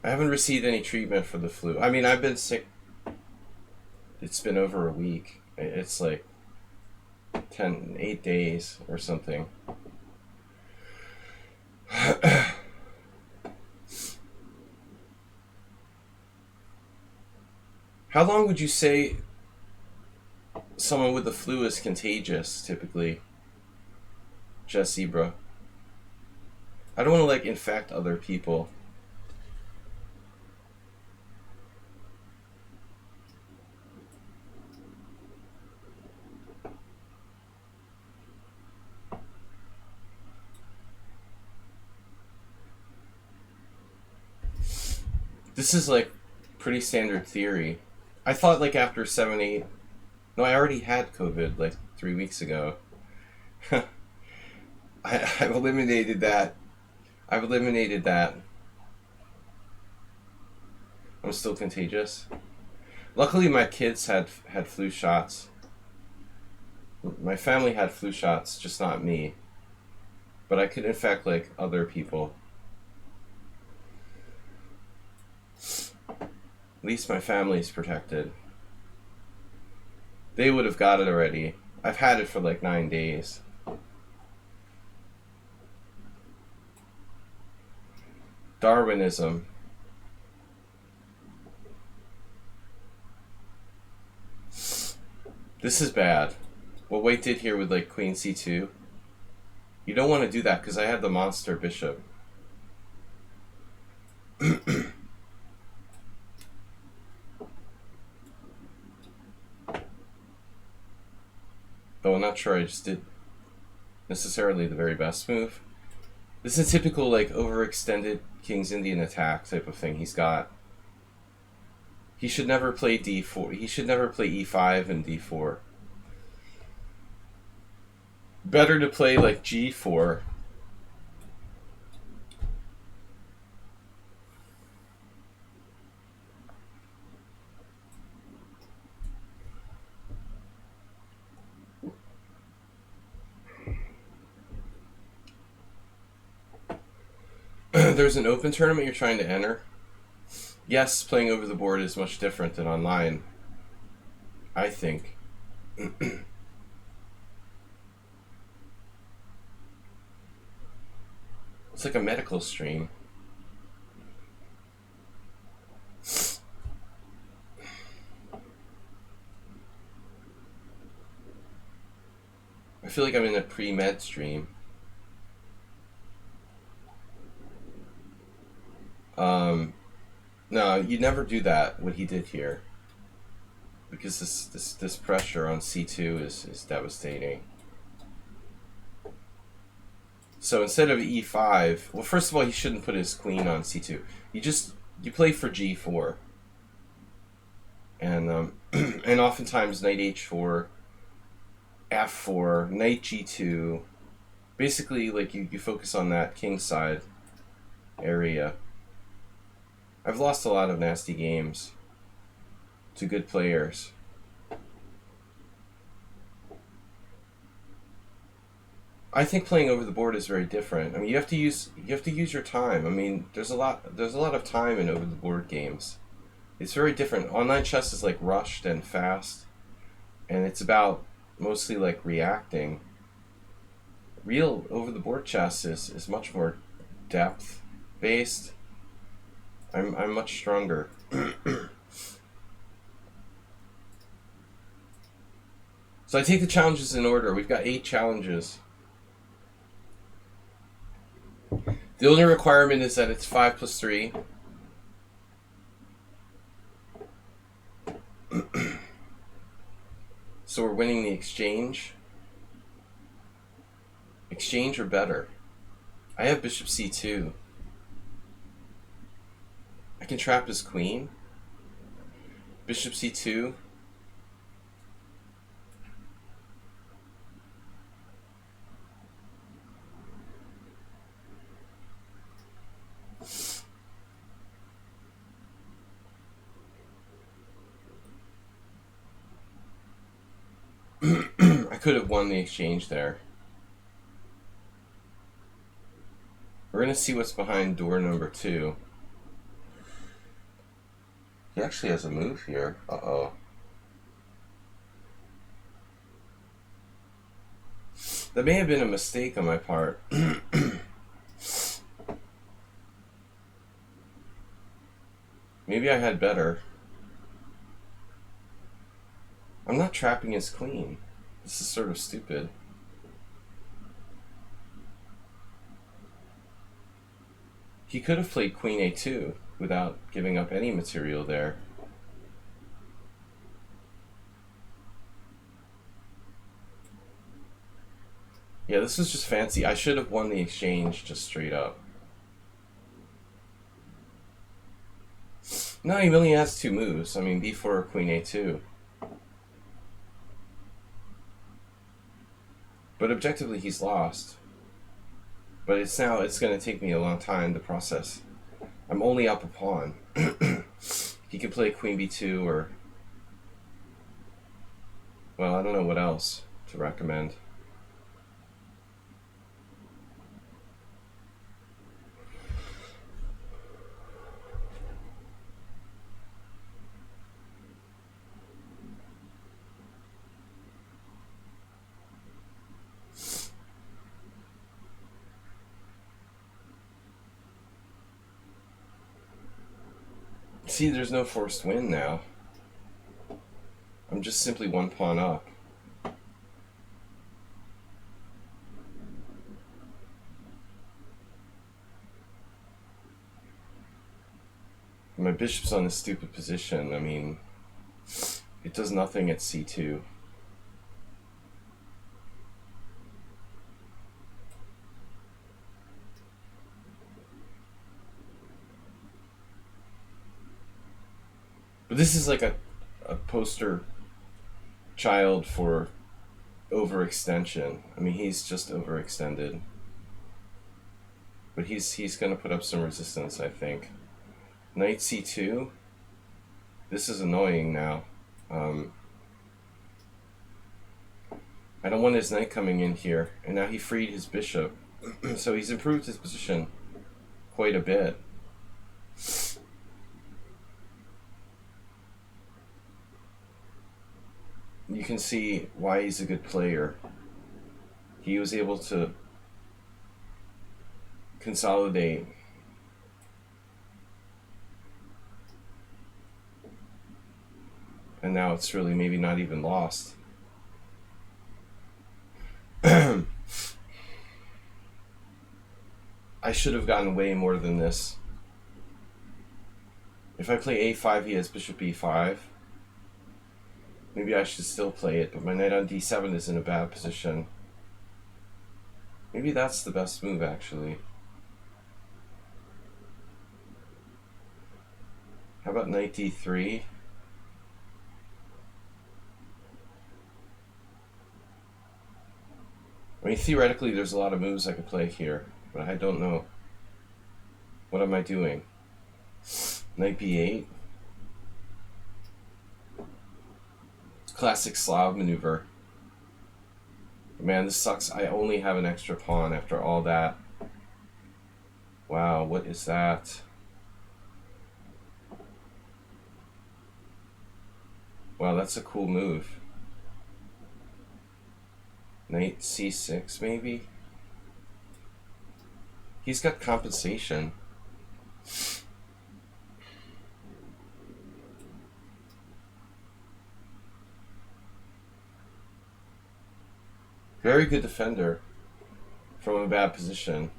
I haven't received any treatment for the flu. I mean, I've been sick. It's been over a week. It's like 8 days or something. How long would you say someone with the flu is contagious, typically? Jess Zebra. I don't want to, like, infect other people. This is, like, pretty standard theory. I thought, like, after 7, 8... No, I already had COVID, like, 3 weeks ago. I've eliminated that. I've eliminated that. I'm still contagious. Luckily, my kids had flu shots. My family had flu shots, just not me. But I could infect, like, other people. At least my family's protected. They would have got it already. I've had it for like 9 days. Darwinism. This is bad. What White did here with like Queen C2. You don't want to do that because I had the monster bishop. Though I'm not sure I just did necessarily the very best move. This is a typical like overextended King's Indian attack type of thing he's got. He should never play d4. He should never play e5 and d4. Better to play like g4. There's an open tournament you're trying to enter. Yes, playing over the board is much different than online, I think. It's like a medical stream. I feel like I'm in a pre-med stream. No, you never do that, what he did here. Because this pressure on c2 is devastating. So instead of e5, well, first of all, he shouldn't put his queen on c2. You play for g4. And and oftentimes knight h4, f4, knight g2. Basically, like, you focus on that king side area. I've lost a lot of nasty games to good players. I think playing over the board is very different. I mean, you have to use your time. I mean, there's a lot of time in over the board games. It's very different. Online chess is like rushed and fast, and it's about mostly like reacting. Real over the board chess is much more depth based. I'm much stronger. So I take the challenges in order. We've got 8 challenges. The only requirement is that it's 5 plus 3. So we're winning the exchange. Exchange or better. I have bishop c2. I can trap his queen. Bishop c2. I could have won the exchange there. We're going to see what's behind door number 2. He actually has a move here. Uh-oh. That may have been a mistake on my part. Maybe I had better. I'm not trapping his queen. This is sort of stupid. He could have played queen a2 without giving up any material there. Yeah, this is just fancy. I should have won the exchange just straight up. No, he really has 2 moves. I mean, b4 or queen a2. But objectively, he's lost. But it's going to take me a long time to process. I'm only up a pawn. He could play queen b2 or... Well, I don't know what else to recommend. See, there's no forced win now. I'm just simply 1 pawn up. My bishop's on a stupid position. I mean, it does nothing at c2. But this is like a poster child for overextension. I mean, he's just overextended. But he's going to put up some resistance, I think. Knight c2. This is annoying now. I don't want his knight coming in here. And now he freed his bishop. So he's improved his position quite a bit. You can see why he's a good player. He was able to consolidate. And now it's really maybe not even lost. I should have gotten way more than this. If I play a5, he has bishop e5. Maybe I should still play it, but my knight on d7 is in a bad position. Maybe that's the best move, actually. How about knight d3? I mean, theoretically, there's a lot of moves I could play here, but I don't know. What am I doing? Knight b8? Classic Slav maneuver. Man, this sucks. I only have an extra pawn after all that. Wow, what is that? Wow, that's a cool move. Knight c6, maybe? He's got compensation. Very good defender from a bad position.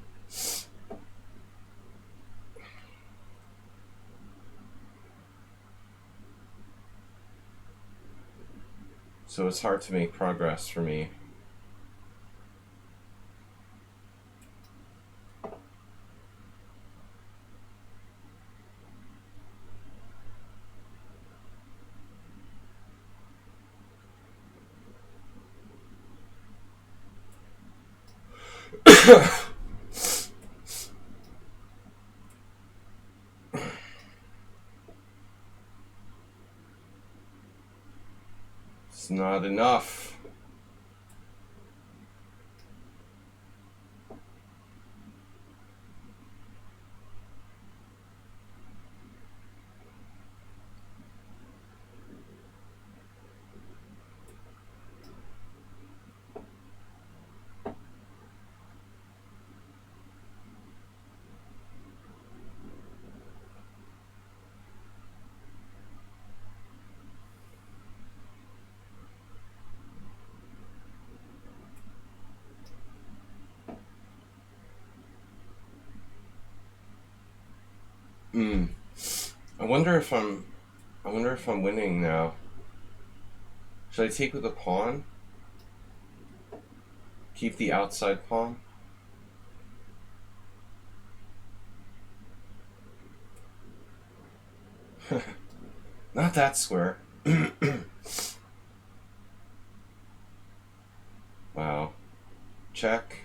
So it's hard to make progress for me. It's not enough. I wonder if I'm winning now. Should I take with a pawn? Keep the outside pawn? Not that square. Wow. Check.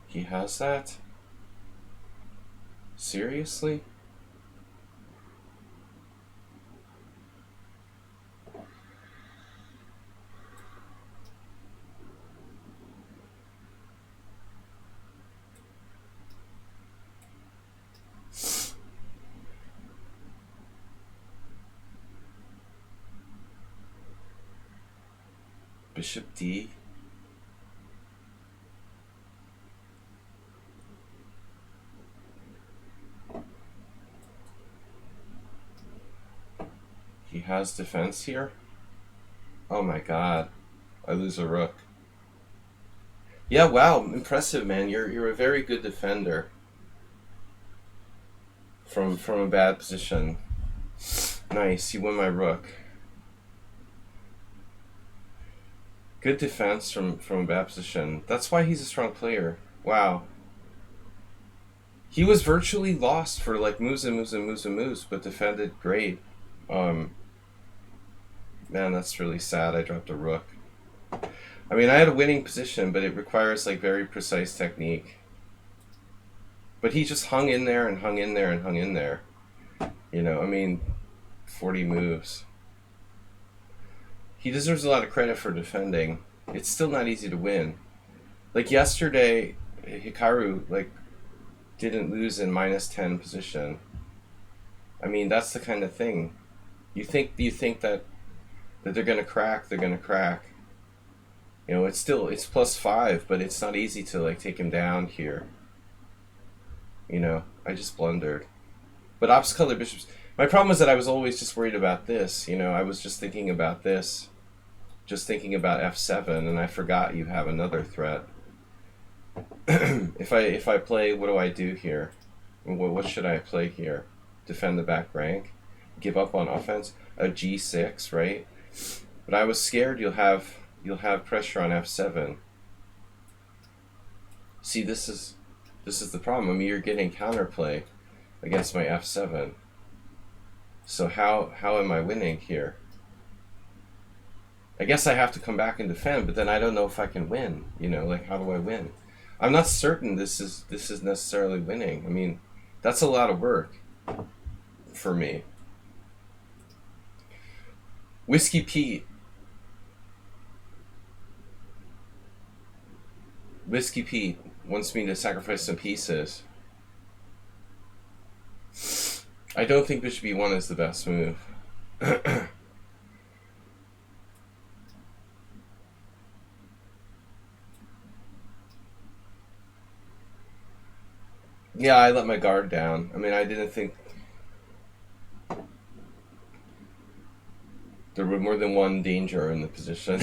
He has that? Seriously? Bishop D. He has defense here? Oh my god. I lose a rook. Yeah, wow, impressive, man. You're a very good defender from a bad position. Nice, you win my rook. Good defense from a bad position. That's why he's a strong player. Wow. He was virtually lost for like moves and moves and moves and moves, but defended great. Man, that's really sad. I dropped a rook. I mean, I had a winning position, but it requires like very precise technique. But he just hung in there and hung in there and hung in there. You know, I mean, 40 moves. He deserves a lot of credit for defending. It's still not easy to win. Like yesterday, Hikaru like didn't lose in -10 position. I mean, that's the kind of thing. You think that they're gonna crack, they're gonna crack. You know, it's +5, but it's not easy to like take him down here. You know, I just blundered. But opposite color bishops. My problem is that I was always just worried about this. You know, I was just thinking about this, just thinking about f7, and I forgot you have another threat. If I play, what do I do here? What should I play here? Defend the back rank, give up on offense, a g6, right? But I was scared you'll have pressure on f7. See, this is the problem. I mean, you're getting counterplay against my f7. So how am I winning here? I guess I have to come back and defend, but then I don't know if I can win. You know, like, how do I win? I'm not certain this is necessarily winning. I mean, that's a lot of work for me. Whiskey Pete wants me to sacrifice some pieces. I don't think bishop e1 is the best move. Yeah, I let my guard down. I mean, I didn't think there were more than one danger in the position.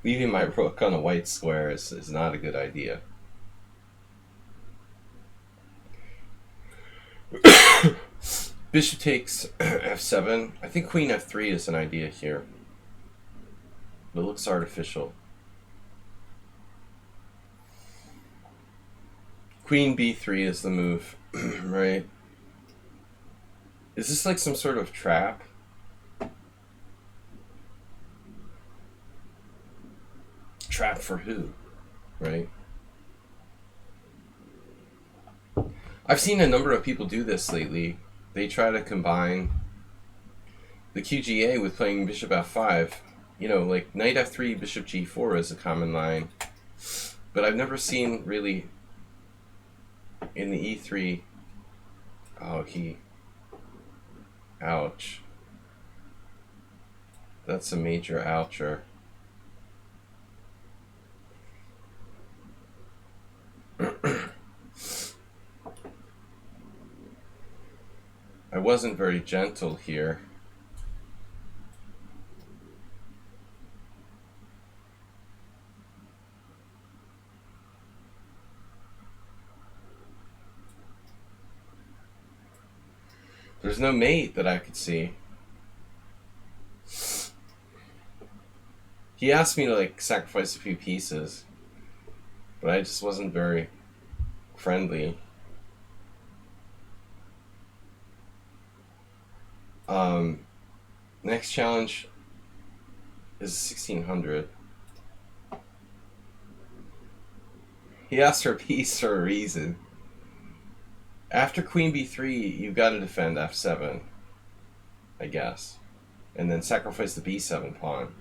Leaving my rook on a white square is not a good idea. Bishop takes f7. I think queen f3 is an idea here. But it looks artificial. Queen b3 is the move, right? Is this like some sort of trap? Trap for who, right? I've seen a number of people do this lately. They try to combine the QGA with playing bishop f5. You know, like knight f3, bishop g4 is a common line. But I've never seen really in the e3. Oh, ouch. That's a major oucher. I wasn't very gentle here. There's no mate that I could see. He asked me to like sacrifice a few pieces, but I just wasn't very friendly. Next challenge is 1600. He asked for a piece for a reason. After queen b3, you've got to defend f7, I guess, and then sacrifice the b7 pawn.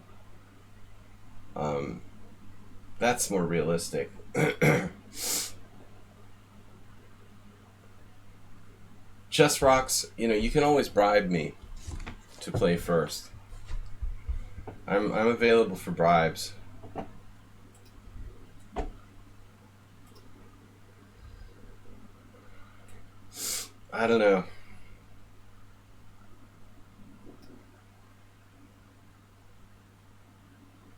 That's more realistic. Chess Rocks, you know, you can always bribe me to play first. I'm available for bribes. I don't know.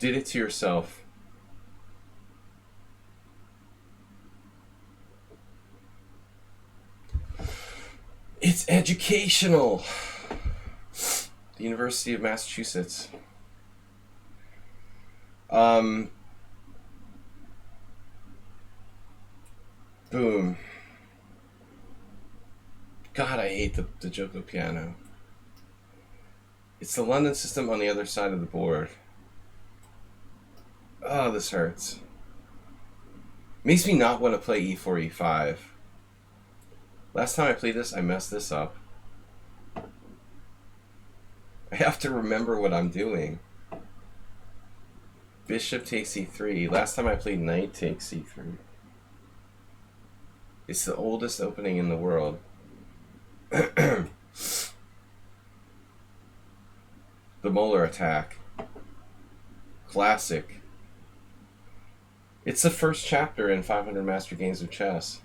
Did it to yourself. It's educational. The University of Massachusetts. Boom. God, I hate the Joko piano. It's the London system on the other side of the board. Oh, this hurts. Makes me not want to play e4, e5. Last time I played this, I messed this up. I have to remember what I'm doing. Bishop takes e3. Last time I played knight takes e3. It's the oldest opening in the world. The Molar attack. Classic. It's the first chapter in 500 Master Games of Chess.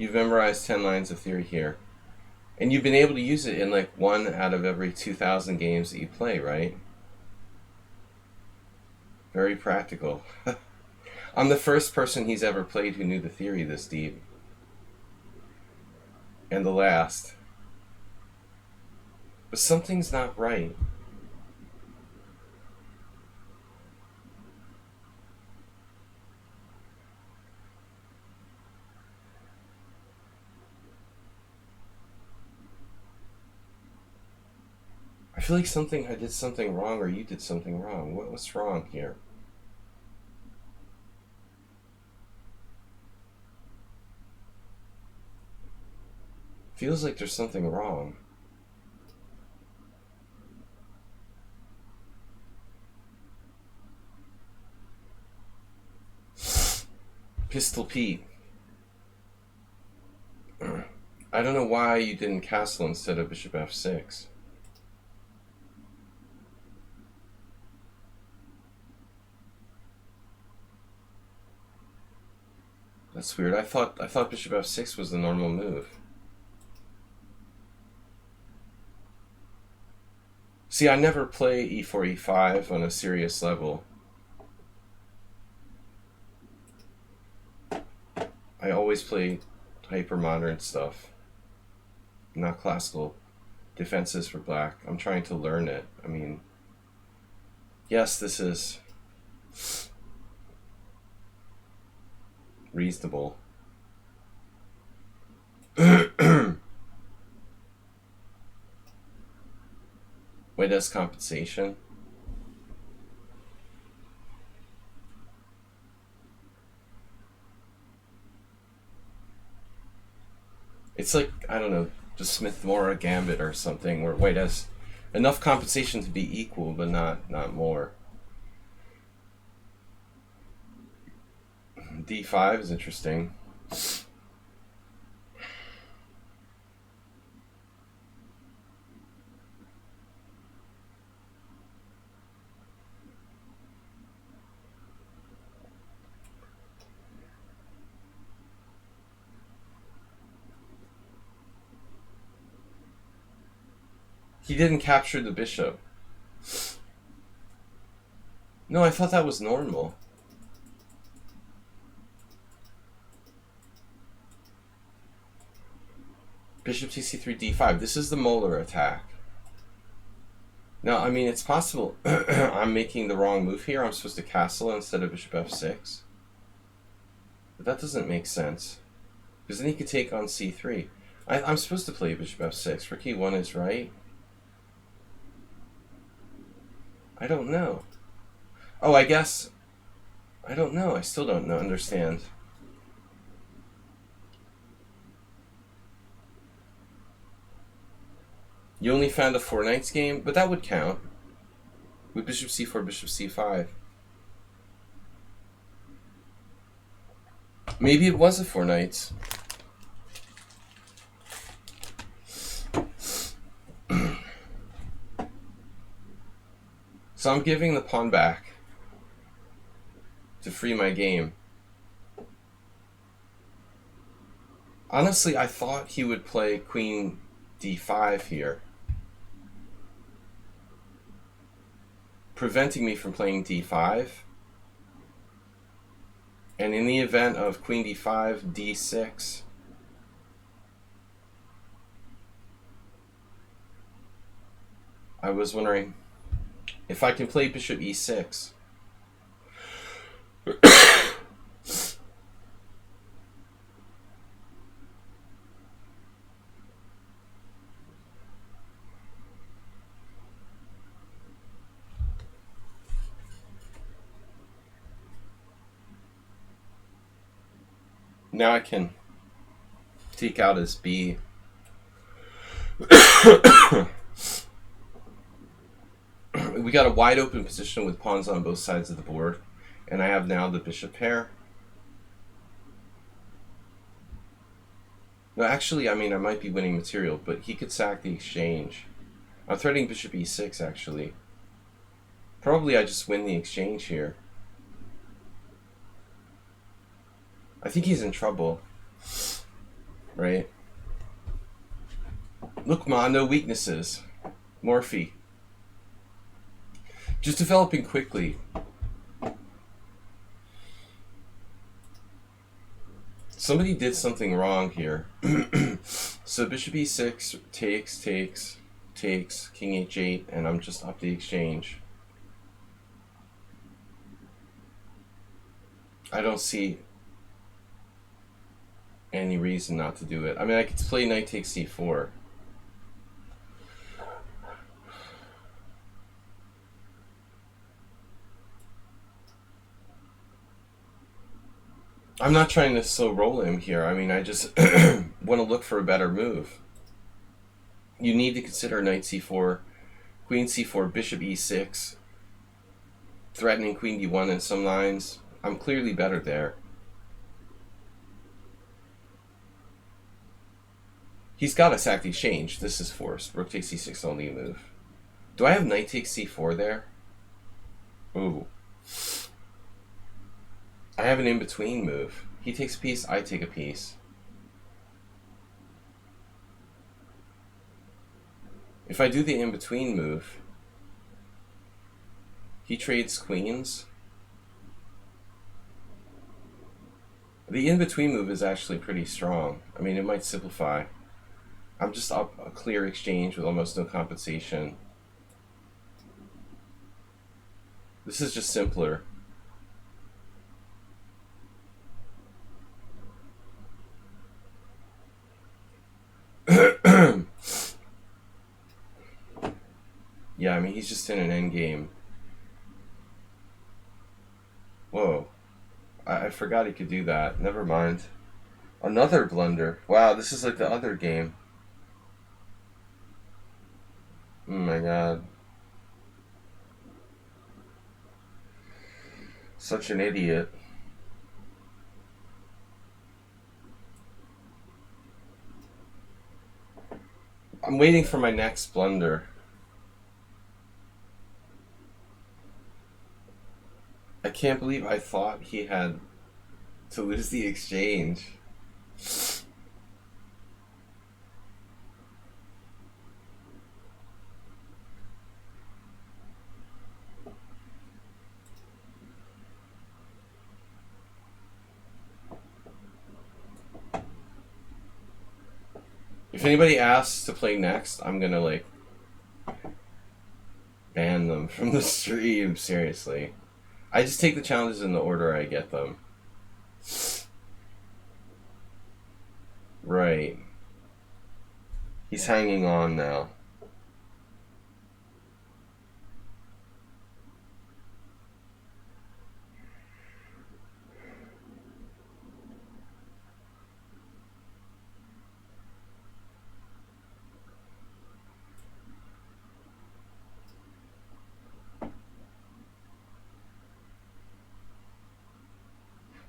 You've memorized 10 lines of theory here. And you've been able to use it in like 1 out of every 2,000 games that you play, right? Very practical. I'm the first person he's ever played who knew the theory this deep. And the last. But something's not right. I feel like I did something wrong or you did something wrong. What's wrong here? Feels like there's something wrong. Pistol Pete. I don't know why you didn't castle instead of bishop f6. That's weird. I thought bishop f6 was the normal move. See, I never play e4, e5 on a serious level. I always play hyper-modern stuff, not classical defenses for black. I'm trying to learn it. I mean, yes, this is reasonable. Wait, that's compensation? It's like, I don't know, the Smith-Morra gambit or something, where white has enough compensation to be equal, but not more. D5 is interesting. He didn't capture the bishop. No, I thought that was normal. Bishop cc3 d5. This is the molar attack. Now, I mean, it's possible I'm making the wrong move here. I'm supposed to castle instead of bishop f6. But that doesn't make sense. Because then he could take on c3. I'm supposed to play bishop f6. Rook e1 is right. I don't know. Oh, I guess... I don't know. I still don't understand. You only found a 4 knights game, but that would count. With bishop c4, bishop c5. Maybe it was a 4 knights. So I'm giving the pawn back to free my game. Honestly, I thought he would play queen d5 here, preventing me from playing d5. And in the event of queen d5, d6, I was wondering if I can play bishop e6. Now I can take out his b. We got a wide open position with pawns on both sides of the board, and I have now the bishop pair. No, actually, I mean, I might be winning material, but he could sack the exchange. I'm threatening bishop e6, actually. Probably I just win the exchange here. I think he's in trouble. right? Look, ma, no weaknesses. Morphe. Just developing quickly. Somebody did something wrong here. So bishop e6 takes, king h8, and I'm just up the exchange. I don't see any reason not to do it. I mean, I could play knight takes c4. I'm not trying to slow roll him here. I mean, I just want to look for a better move. You need to consider knight c4, queen c4, bishop e6, threatening queen d1 in some lines. I'm clearly better there. He's got to sack the exchange. This is forced. Rook takes c6 only move. Do I have knight takes c4 there? Ooh. I have an in-between move. He takes a piece, I take a piece. If I do the in-between move, he trades queens. The in-between move is actually pretty strong. I mean, it might simplify. I'm just up a clear exchange with almost no compensation. This is just simpler. Yeah, I mean, he's just in an endgame. Whoa. I forgot he could do that. Never mind. Another blunder. Wow, this is like the other game. Oh my god. Such an idiot. I'm waiting for my next blunder. I can't believe I thought he had to lose the exchange. If anybody asks to play next, I'm gonna like ban them from the stream, seriously. I just take the challenges in the order I get them. Right. He's hanging on now.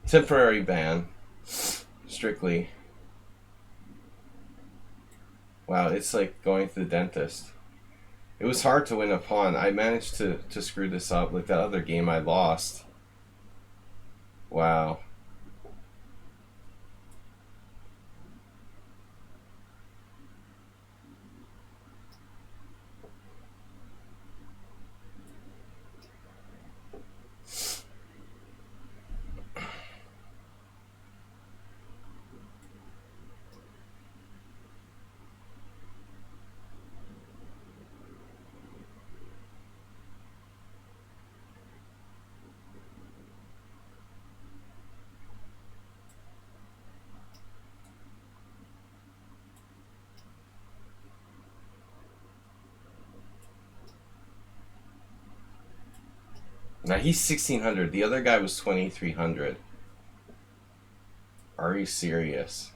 Temporary ban. Strictly. Wow, it's like going to the dentist. It was hard to win a pawn. I managed to screw this up. Like that other game I lost. Wow. Now he's 1600. The other guy was 2300. Are you serious?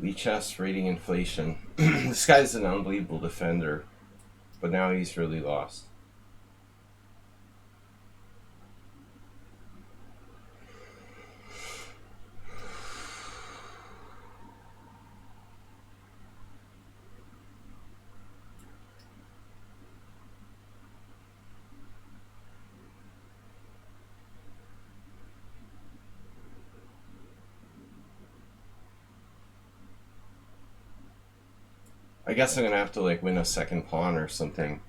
Lichess rating inflation. This guy's an unbelievable defender, but now he's really lost. I guess I'm gonna have to like win a second pawn or something.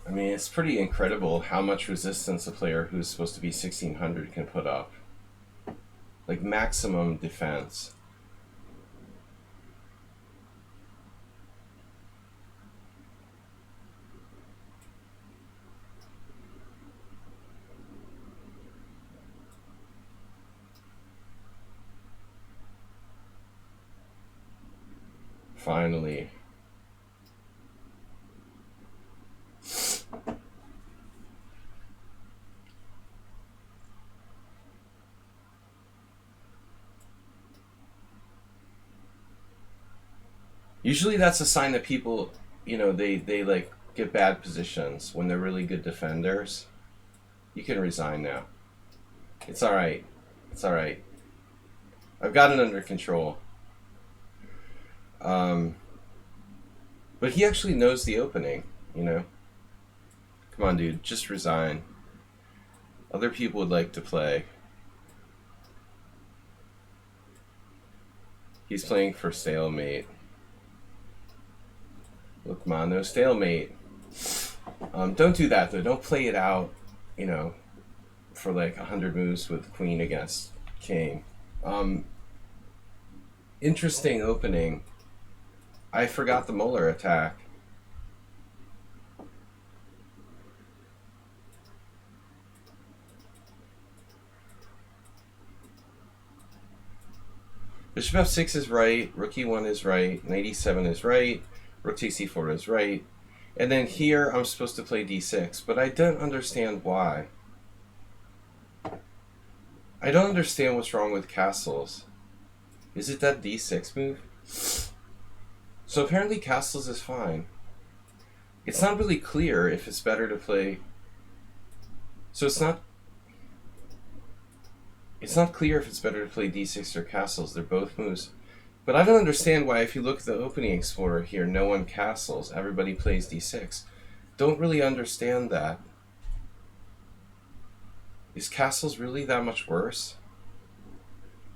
I mean, it's pretty incredible how much resistance a player who's supposed to be 1600 can put up. Like maximum defense. Finally. Usually that's a sign that people, they like get bad positions when they're really good defenders. You can resign now. It's alright. It's alright. I've got it under control. But he actually knows the opening, Come on, dude, just resign. Other people would like to play. He's playing for stalemate. Look, man, no stalemate. Don't do that, though. Don't play it out, for like 100 moves with queen against king. Interesting opening. I forgot the Muller attack. Bishop f6 is right, rook e1 is right, knight e7 is right, rook takes e4 is right. And then here I'm supposed to play d6, but I don't understand why. I don't understand what's wrong with castles. Is it that d6 move? So apparently castles is fine. It's not really clear if it's better to play... So it's not clear if it's better to play d6 or castles. They're both moves. But I don't understand why, if you look at the opening explorer here, no one castles. Everybody plays d6. Don't really understand that. Is castles really that much worse?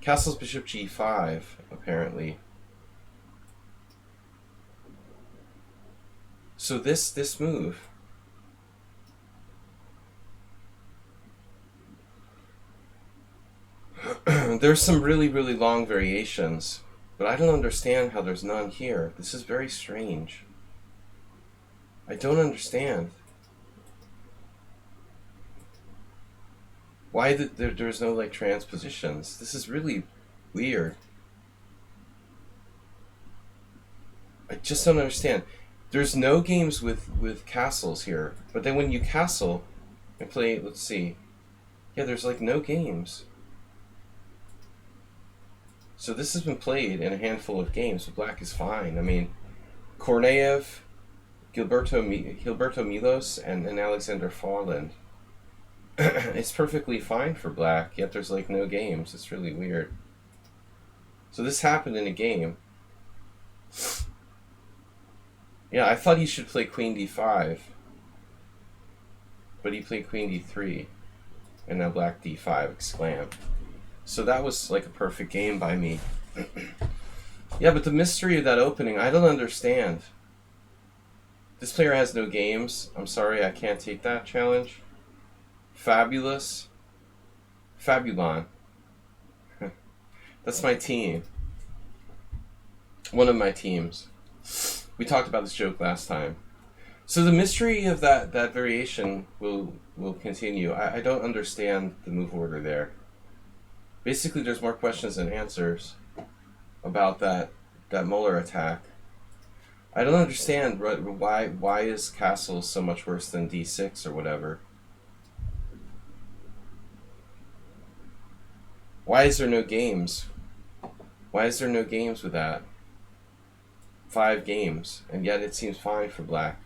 Castles bishop g5, apparently. So this move... There's some really, really long variations, but I don't understand how there's none here. This is very strange. I don't understand. Why there's no like transpositions. This is really weird. I just don't understand. There's no games with castles here, but then when you castle and play, let's see. Yeah, there's like no games. So this has been played in a handful of games, but black is fine. I mean, Korneev, Gilberto Milos, and Alexander Farland. It's perfectly fine for black, yet there's like no games. It's really weird. So this happened in a game. Yeah, I thought he should play queen d5, but he played queen d3, and now black d5, exclam. So that was like a perfect game by me. Yeah, but the mystery of that opening, I don't understand. This player has no games. I'm sorry, I can't take that challenge. Fabulous. Fabulon. That's my team. One of my teams. We talked about this joke last time. So the mystery of that variation will continue. I don't understand the move order there. Basically, there's more questions than answers about that that Muller attack. I don't understand why is castle so much worse than d6 or whatever. Why is there no games? Why is there no games with that? 5 games, and yet it seems fine for black.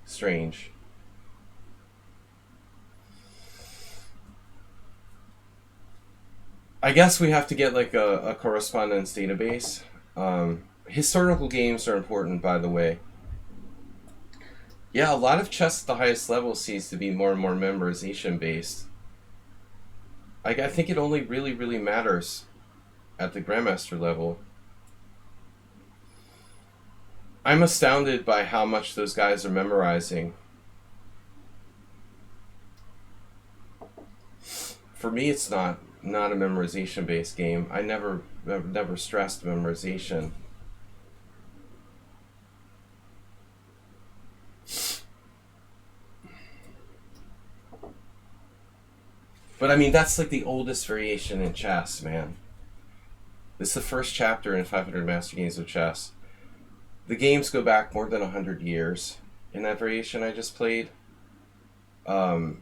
Strange. I guess we have to get like a correspondence database. Historical games are important, by the way. Yeah, a lot of chess at the highest level seems to be more and more memorization based. I think it only really matters at the Grandmaster level. I'm astounded by how much those guys are memorizing. For me, it's not a memorization based game. I've never stressed memorization. But I mean, that's like the oldest variation in chess, man. This is the first chapter in 500 Master Games of Chess. The games go back more than 100 years in that variation I just played. The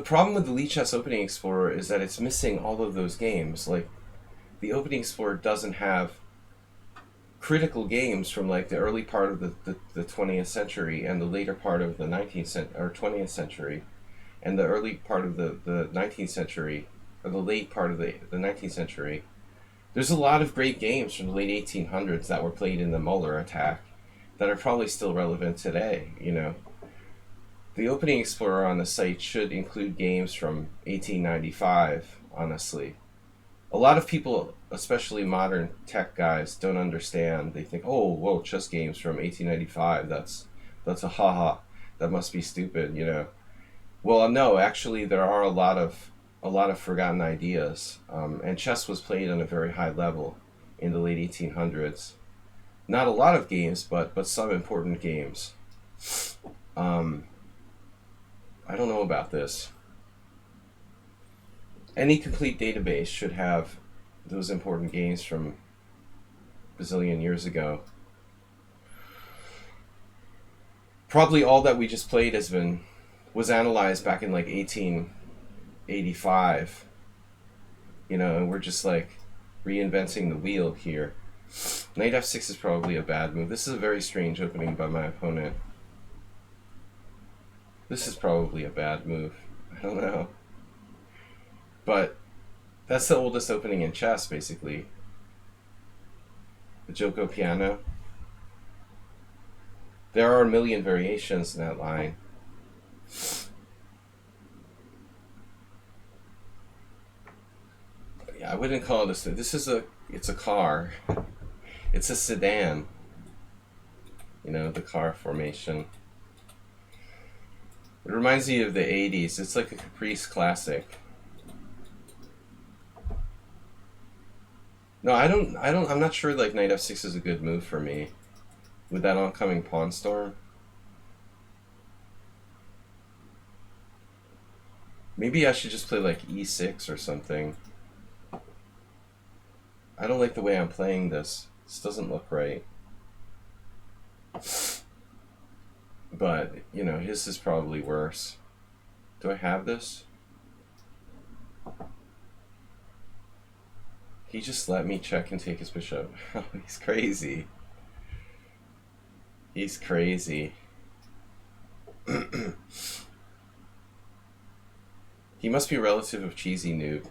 problem with the lichess Opening Explorer is that it's missing all of those games. Like, the Opening Explorer doesn't have critical games from like the early part of the 20th century and the later part of the 20th century and the early part of the 19th century, or the late part of the 19th century. There's a lot of great games from the late 1800s that were played in the Muller attack that are probably still relevant today, you know. The Opening Explorer on the site should include games from 1895, honestly. A lot of people, especially modern tech guys, don't understand. They think, oh, whoa, chess games from 1895, that's a haha, that must be stupid, you know. Well, no, actually, there are a lot of forgotten ideas, and chess was played on a very high level in the late 1800s. Not a lot of games, but some important games. I don't know about this. Any complete database should have those important games from a bazillion years ago. Probably all that we just played was analyzed back in like 1885, you know, and we're just like reinventing the wheel here. Knight f6 is probably a bad move. This is a very strange opening by my opponent. This is probably a bad move. I don't know. But that's the oldest opening in chess, basically. The Joko piano. There are a million variations in that line. Yeah, I wouldn't call it it's a car. It's a sedan. You know, the car formation. It reminds me of the 80s. It's like a Caprice classic. No, I'm not sure like Knight f6 is a good move for me. With that oncoming pawn storm. Maybe I should just play like e6 or something. I don't like the way I'm playing this. This doesn't look right. But, you know, his is probably worse. Do I have this? He just let me check and take his bishop. Oh, he's crazy. He's crazy. He must be a relative of Cheesy Noob.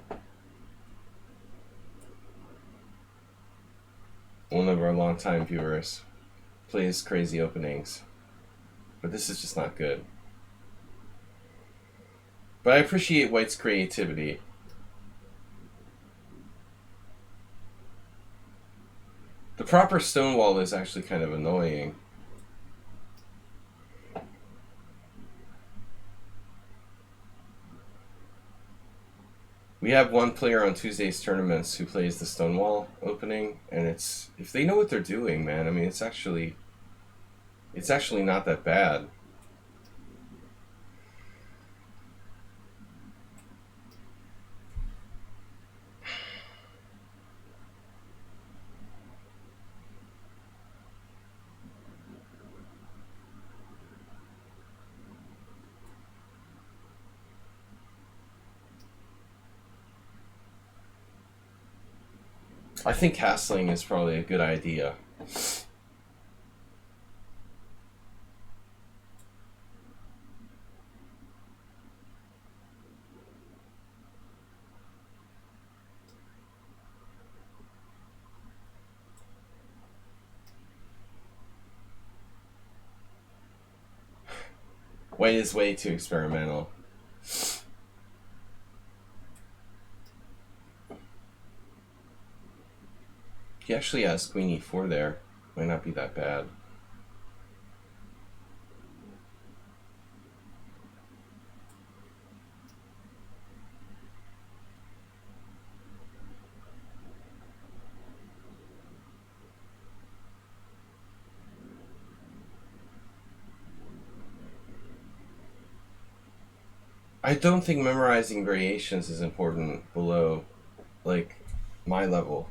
One of our longtime viewers plays crazy openings. But this is just not good. But I appreciate White's creativity. The proper stonewall is actually kind of annoying. We have one player on Tuesday's tournaments who plays the stonewall opening, and it's, if they know what they're doing, man, I mean, it's actually not that bad. I think castling is probably a good idea. White is way too experimental. He actually has queen e4 there. Might not be that bad. I don't think memorizing variations is important below, like, my level.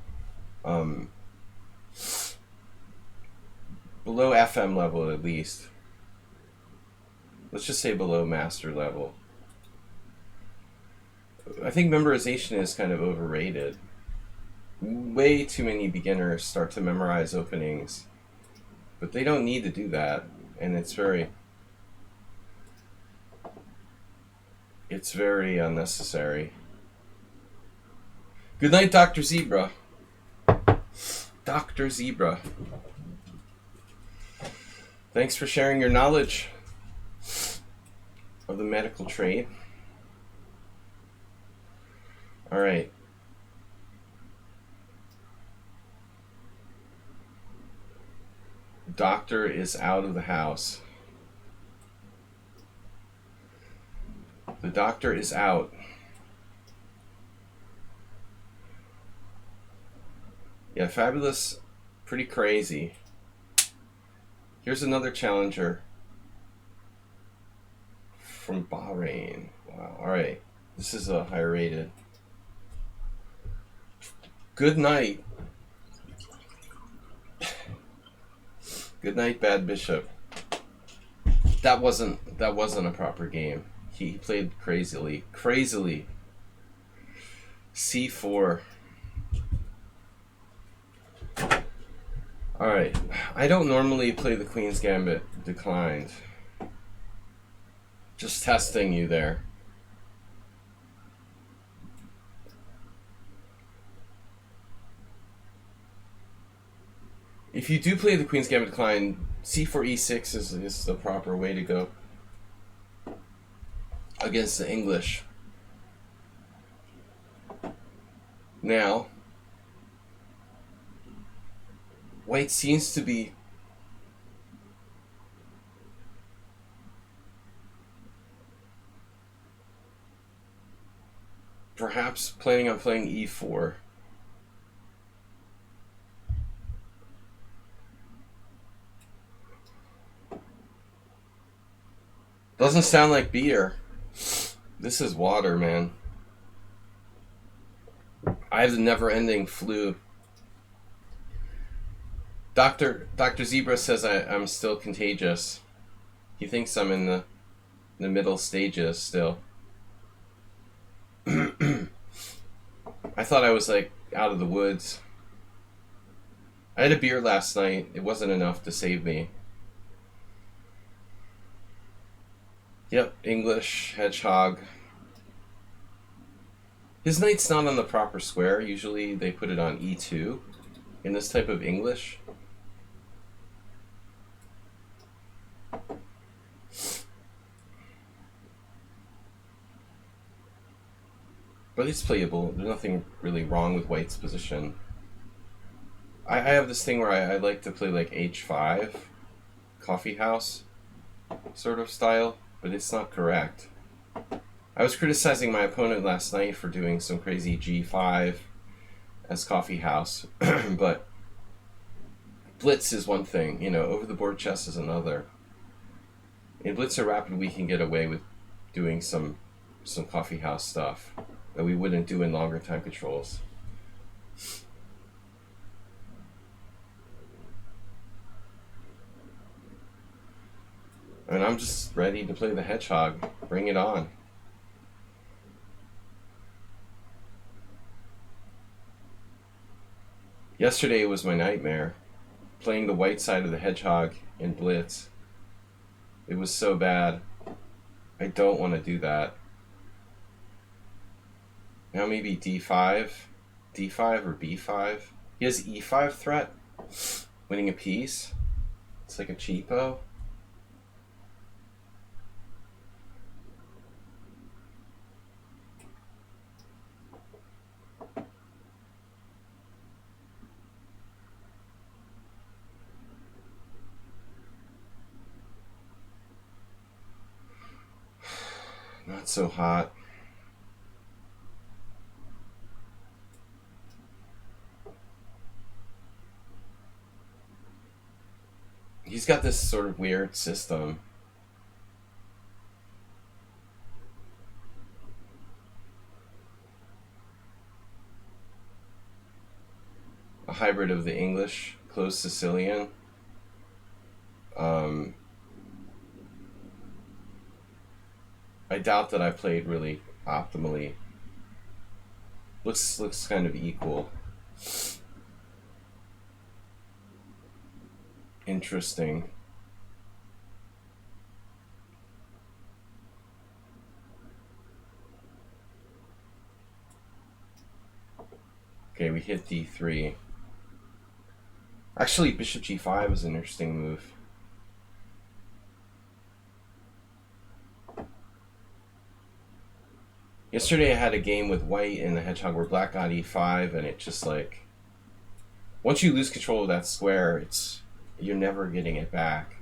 Below FM level, at least. Let's just say below master level. I think memorization is kind of overrated. Way too many beginners start to memorize openings, but they don't need to do that, and it's very unnecessary. Good night, Dr. Zebra. Dr. Zebra. Thanks for sharing your knowledge of the medical trade. All right. Doctor is out of the house. The doctor is out. Yeah, fabulous. Pretty crazy. Here's another challenger from Bahrain. Wow. All right. This is a higher rated. Good night. Good night, Bad Bishop. That wasn't a proper game. He played crazily. C4. Alright. I don't normally play the Queen's Gambit declined. Just testing you there. If you do play the Queen's Gambit declined, C4 E6 is the proper way to go against the English. Now, White seems to be perhaps planning on playing E4. Doesn't sound like beer. This is water, man. I have the never-ending flu. Dr. Zebra says I'm still contagious. He thinks I'm in the middle stages still. I thought I was like out of the woods. I had a beer last night. It wasn't enough to save me. Yep, English, hedgehog. His knight's not on the proper square. Usually they put it on E2 in this type of English. But it's playable. There's nothing really wrong with White's position. I have this thing where I like to play like H5, coffee house sort of style, but it's not correct. I was criticizing my opponent last night for doing some crazy G5 as coffee house, but Blitz is one thing, over the board chess is another. In Blitz or Rapid, we can get away with doing some coffee house stuff that we wouldn't do in longer time controls. And I'm just ready to play the hedgehog. Bring it on. Yesterday was my nightmare. Playing the white side of the hedgehog in Blitz. It was so bad. I don't want to do that. Now maybe d5? d5 or b5? He has e5 threat? Winning a piece? It's like a cheapo. Not so hot. He's got this sort of weird system. A hybrid of the English, closed Sicilian. I doubt that I played really optimally. Looks kind of equal. Interesting. Okay, we hit d3. Actually, bishop g5 is an interesting move. Yesterday I had a game with white and the hedgehog where black got e5, and it just like, once you lose control of that square, you're never getting it back.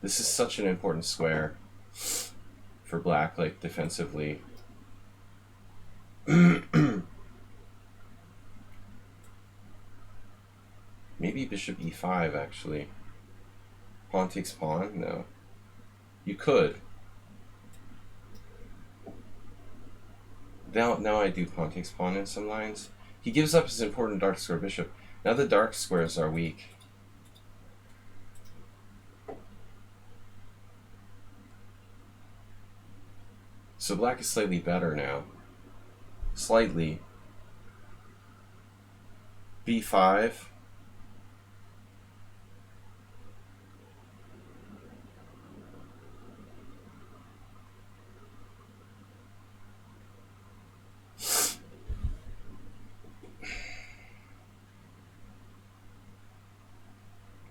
This is such an important square for black, like defensively. Maybe bishop e5 actually. Pawn takes pawn? No. You could. Now I do pawn takes pawn in some lines. He gives up his important dark square bishop. Now the dark squares are weak. So black is slightly better now. Slightly. b5.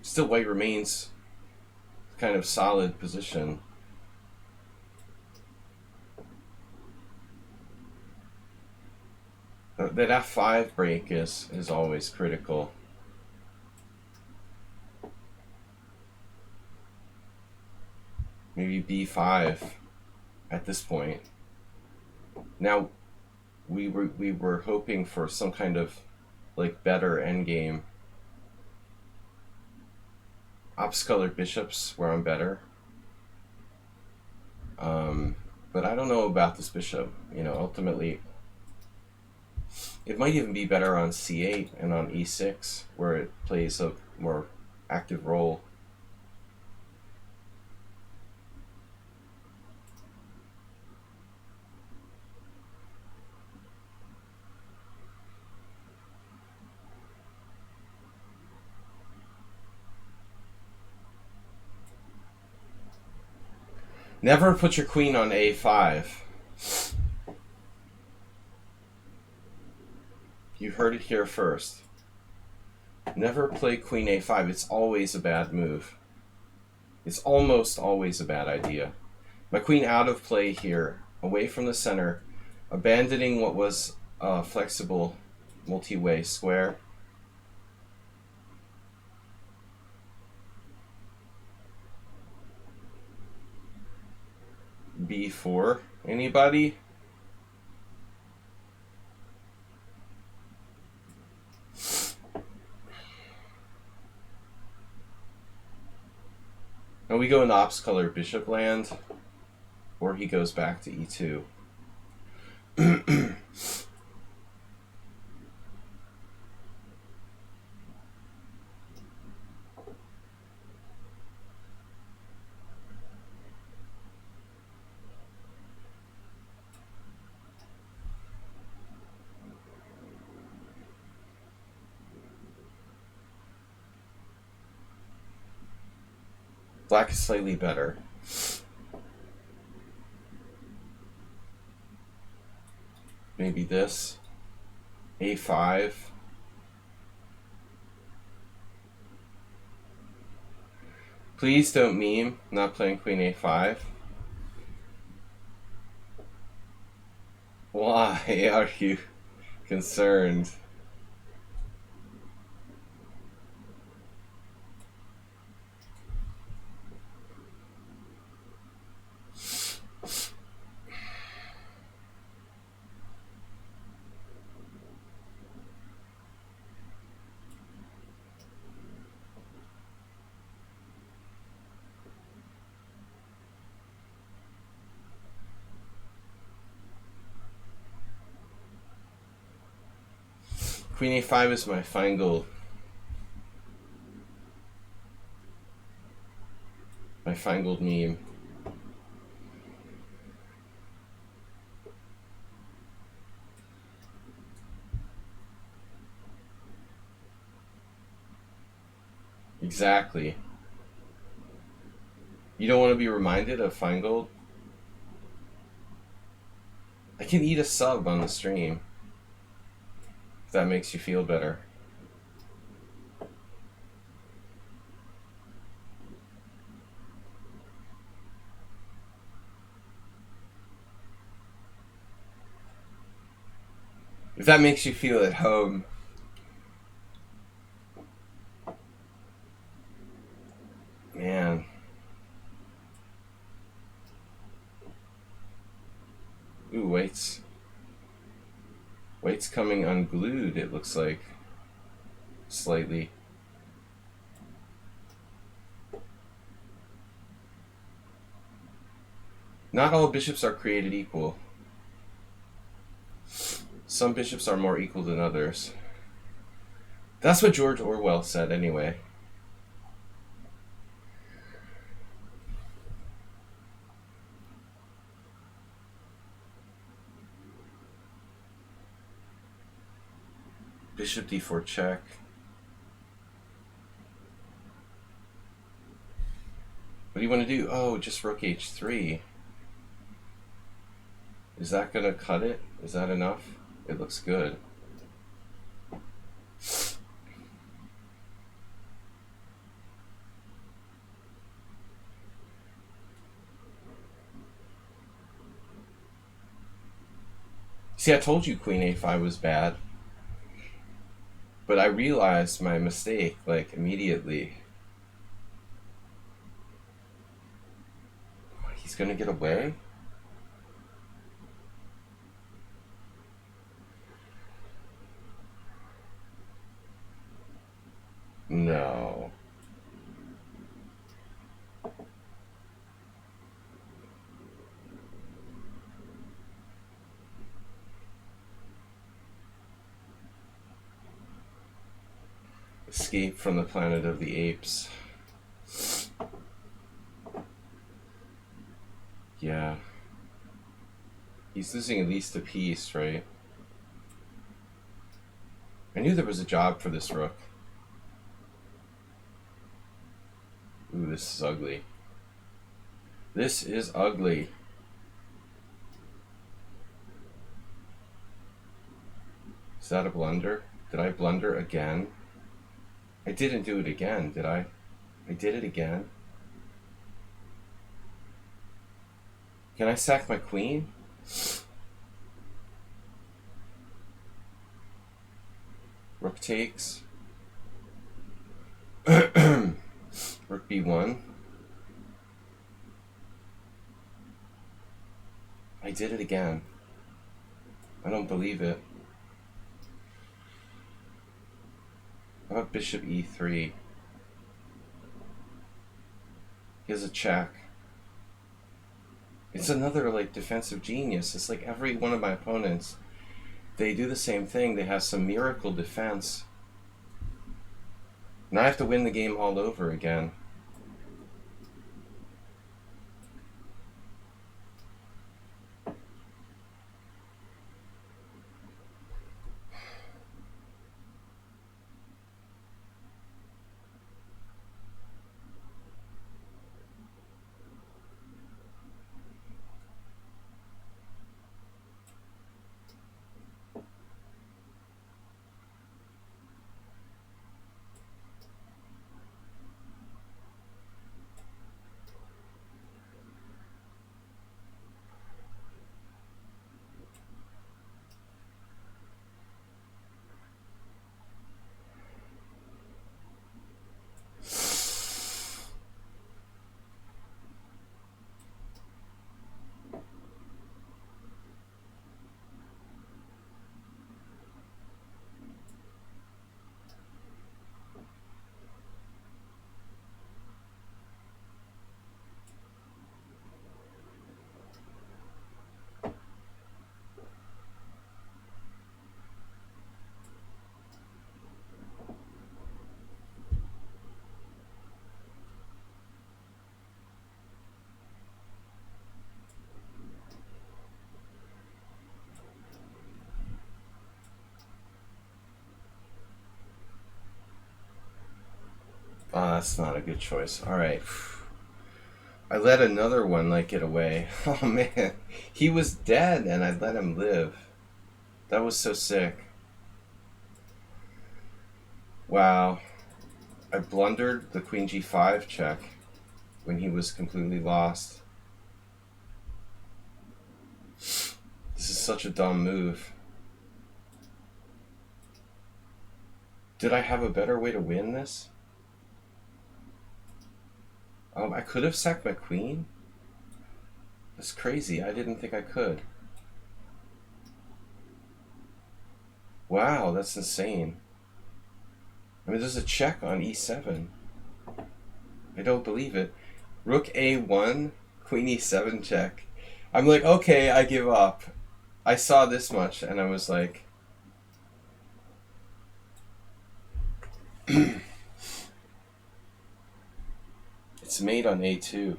Still white remains kind of solid position. That f5 break is always critical. Maybe b5 at this point. Now we were hoping for some kind of like better endgame. Ops colored bishops where I'm better. But I don't know about this bishop. Ultimately it might even be better on c8 and on e6 where it plays a more active role. Never put your queen on a5. You heard it here first. Never play queen a5. It's always a bad move. It's almost always a bad idea. My queen out of play here, away from the center, abandoning what was a flexible multi-way square. b4. Anybody? And we go in the ops color bishop land, or he goes back to e2. Black is slightly better. Maybe this. A5. Please don't meme. I'm not playing queen A5. Why are you concerned? Queen A5 is my fine gold. My fine gold meme. Exactly. You don't want to be reminded of fine gold? I can eat a sub on the stream. If that makes you feel better. If that makes you feel at home. Man. Ooh, White's coming unglued, it looks like. Slightly. Not all bishops are created equal. Some bishops are more equal than others. That's what George Orwell said anyway. Bishop d4 check. What do you want to do? Oh, just rook h3. Is that going to cut it? Is that enough? It looks good. See, I told you queen a5 was bad. But I realized my mistake, like, immediately. He's going to get away? No. Escape from the planet of the apes. Yeah. He's losing at least a piece, right? I knew there was a job for this rook. Ooh, this is ugly. This is ugly. Is that a blunder? Did I blunder again? I didn't do it again, did I? I did it again. Can I sack my queen? Rook takes. Rook b1. I did it again. I don't believe it. How about bishop e3? He has a check. It's another, like, defensive genius. It's like every one of my opponents, they do the same thing. They have some miracle defense. Now I have to win the game all over again. That's not a good choice. All right. I let another one like get away. Oh man, he was dead and I let him live. That was so sick. Wow. I blundered the queen g5 check when he was completely lost. This is such a dumb move. Did I have a better way to win this? I could have sacked my queen? That's crazy. I didn't think I could. Wow, that's insane. I mean, there's a check on e7. I don't believe it. Rook a1, queen e7 check. I'm like, okay, I give up. I saw this much and I was like... It's made on a2.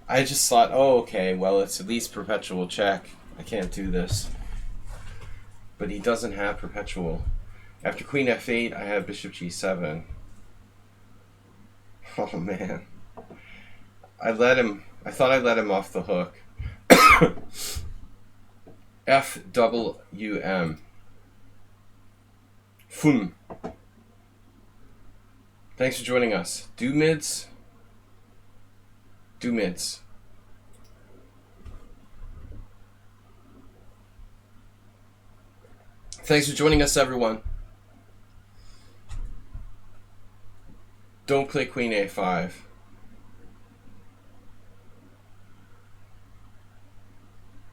I just thought, oh, okay, well, it's at least perpetual check. I can't do this. But he doesn't have perpetual. After queen f8, I have bishop g7. Oh, man. I thought I let him off the hook. FWM. Fum. Thanks for joining us. Do mids. Do mids. Thanks for joining us, everyone. Don't play queen a5.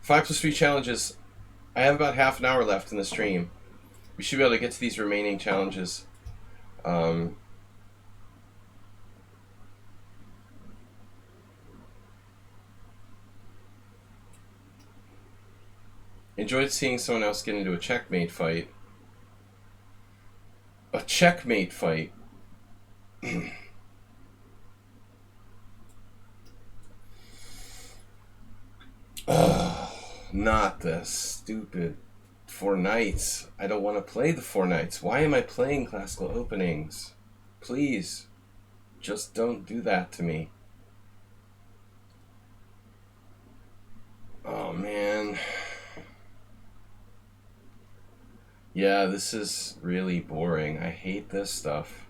Five plus 3 challenges. I have about half an hour left in the stream. We should be able to get to these remaining challenges. Enjoyed seeing someone else get into a checkmate fight. A checkmate fight. Not the stupid 4 knights. I don't want to play the 4 knights. Why am I playing classical openings? Please, just don't do that to me. Oh, man. Yeah, this is really boring. I hate this stuff.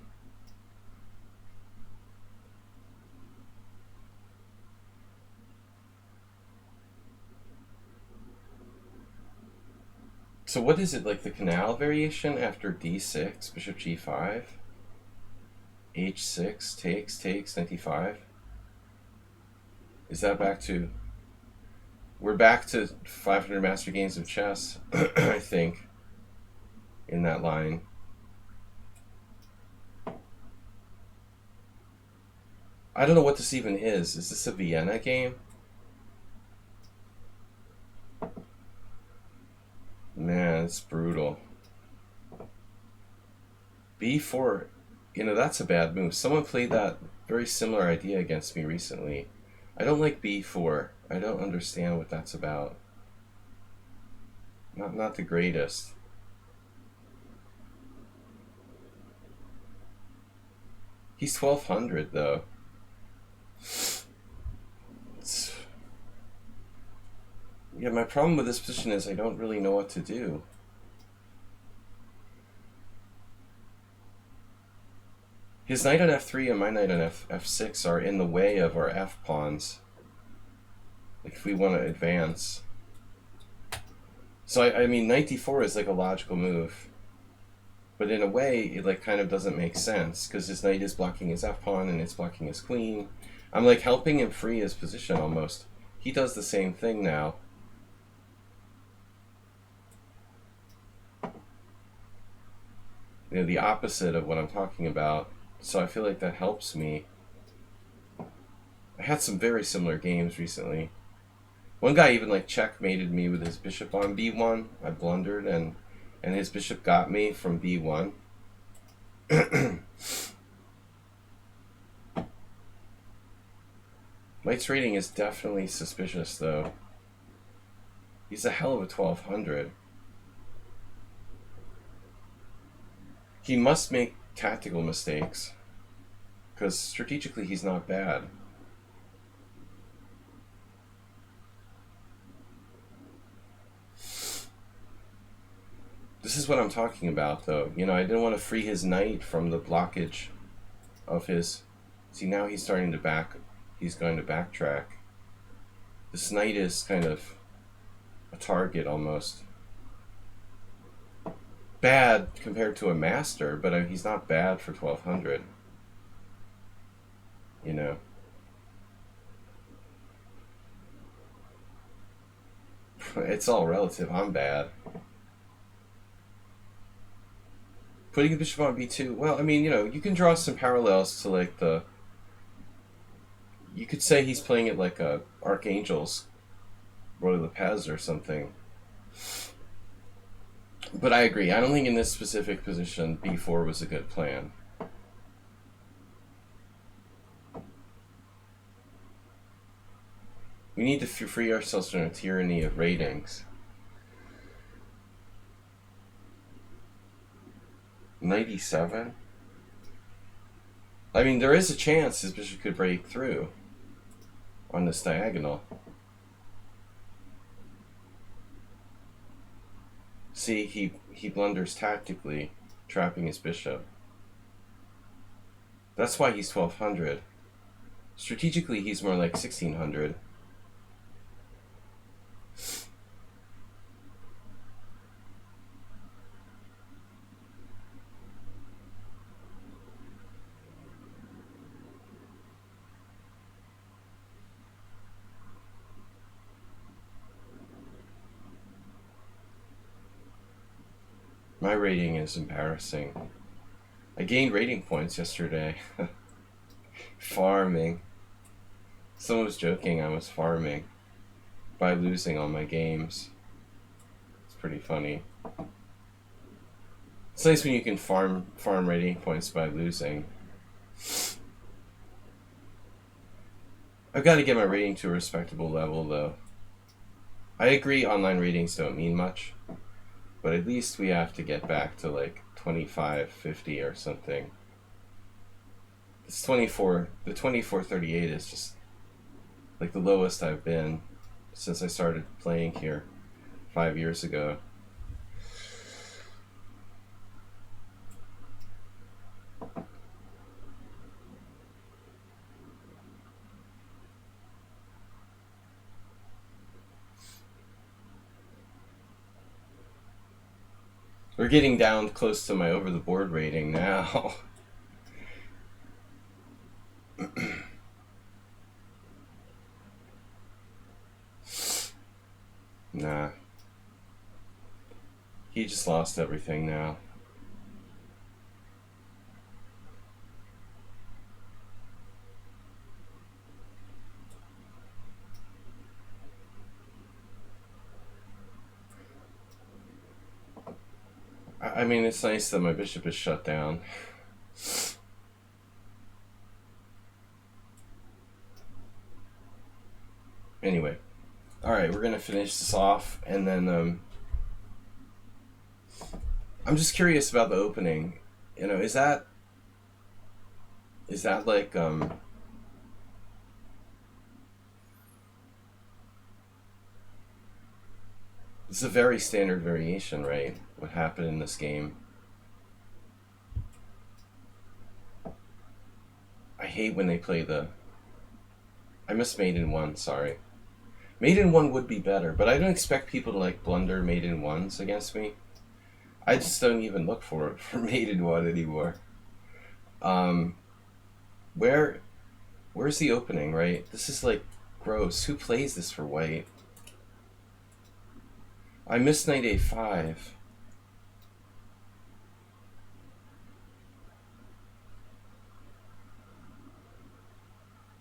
So what is it, like the canal variation after d6, bishop g5, h6, takes, 95? Is that back to... We're back to 500 master games of chess, I think, in that line. I don't know what this even is. Is this a Vienna game? Man, it's brutal. b4, you know, that's a bad move. Someone played that very similar idea against me recently. I don't like b4. I don't understand what that's about. Not the greatest. He's 1200 though. Yeah, my problem with this position is I don't really know what to do. His knight on f3 and my knight on f6 are in the way of our f pawns. Like if we want to advance. So I mean, knight d4 is like a logical move. But in a way, it like kind of doesn't make sense because his knight is blocking his f pawn and it's blocking his queen. I'm like helping him free his position almost. He does the same thing now. You know, the opposite of what I'm talking about. So I feel like that helps me. I had some very similar games recently. One guy even like checkmated me with his bishop on b1. I blundered and his bishop got me from b1. Mike's rating is definitely suspicious though. He's a hell of a 1200. He must make tactical mistakes, because strategically he's not bad. This is what I'm talking about, though. You know, I didn't want to free his knight from the blockage of his... See, now he's starting to back... He's going to backtrack. This knight is kind of a target, almost. Bad compared to a master, but he's not bad for 1200. You know. It's all relative. I'm bad. Putting the bishop on b2. Well, I mean, you know, you can draw some parallels to like the... You could say he's playing it like a Archangel's Roy Lopez or something. But I agree. I don't think in this specific position b4 was a good plan. We need to free ourselves from a tyranny of ratings. (97) I mean, there is a chance his bishop could break through on this diagonal. See, he blunders tactically, trapping his bishop. That's why he's 1200. Strategically, he's more like 1600. My rating is embarrassing. I gained rating points yesterday. Farming. Someone was joking I was farming by losing all my games. It's pretty funny. It's nice when you can farm rating points by losing. I've got to get my rating to a respectable level, though. I agree online ratings don't mean much, but at least we have to get back to like 25, 50 or something. It's 24, the 2438 is just like the lowest I've been since I started playing here 5 years ago. We're getting down close to my over the board rating now. Nah. He just lost everything now. I mean, it's nice that my bishop is shut down. Anyway. Alright, we're gonna finish this off, and then, I'm just curious about the opening. You know, is that like, it's a very standard variation, right? What happened in this game. I hate when they play the... I missed mate in 1, sorry. Mate in 1 would be better, but I don't expect people to like blunder mate in 1s against me. I just don't even look for it for mate in 1 anymore. Where's the opening, right? This is like gross. Who plays this for white? I missed knight a5.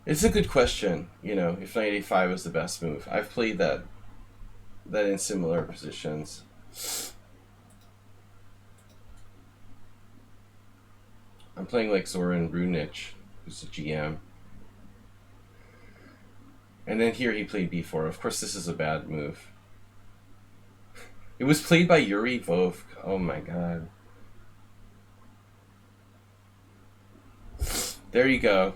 It's a good question, you know, if knight a5 was the best move. I've played that in similar positions. I'm playing like Zoran Runich, who's a GM. And then here he played b4. Of course, this is a bad move. It was played by Yuri Vovk. Oh my god. There you go.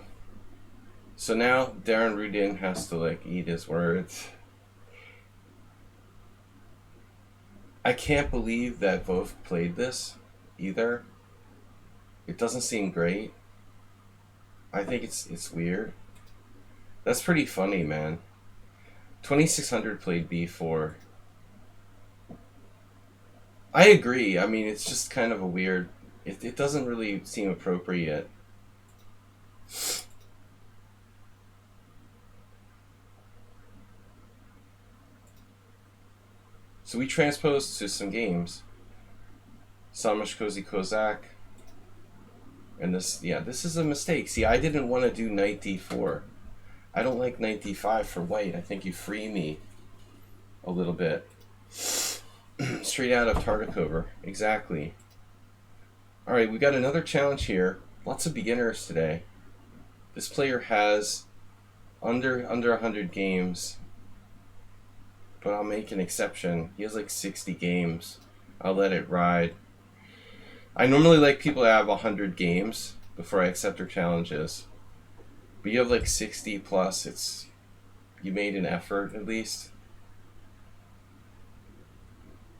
So now Darren Rudin has to like eat his words. I can't believe that Vov played this either. It doesn't seem great. I think it's weird. That's pretty funny, man. 2600 played b4. I agree. I mean, it's just kind of a weird. It doesn't really seem appropriate. So we transposed to some games. Samash Kozy Kozak. And this, yeah, this is a mistake. See, I didn't want to do knight d4. I don't like knight d5 for white. I think you free me a little bit. Straight out of Tartakover. Exactly. Alright, we got another challenge here. Lots of beginners today. This player has under 100 games. But I'll make an exception. He has like 60 games. I'll let it ride. I normally like people to have 100 games before I accept their challenges. But you have like 60 plus. You made an effort at least.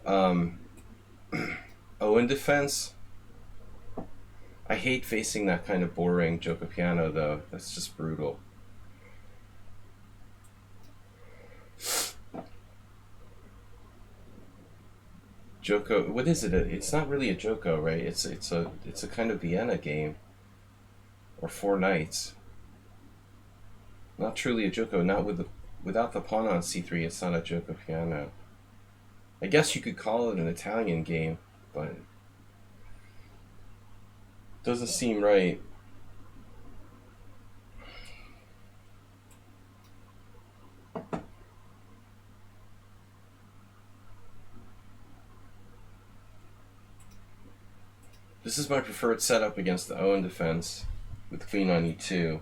In defense, I hate facing that kind of boring Joko piano though. That's just brutal. Joko, what is it? It's not really a Joko, right? It's a kind of Vienna game, or four knights. Not truly a Joko. Not without the pawn on c3. It's not a Joko piano. I guess you could call it an Italian game, but it doesn't seem right. This is my preferred setup against the Owen defense with queen on e2.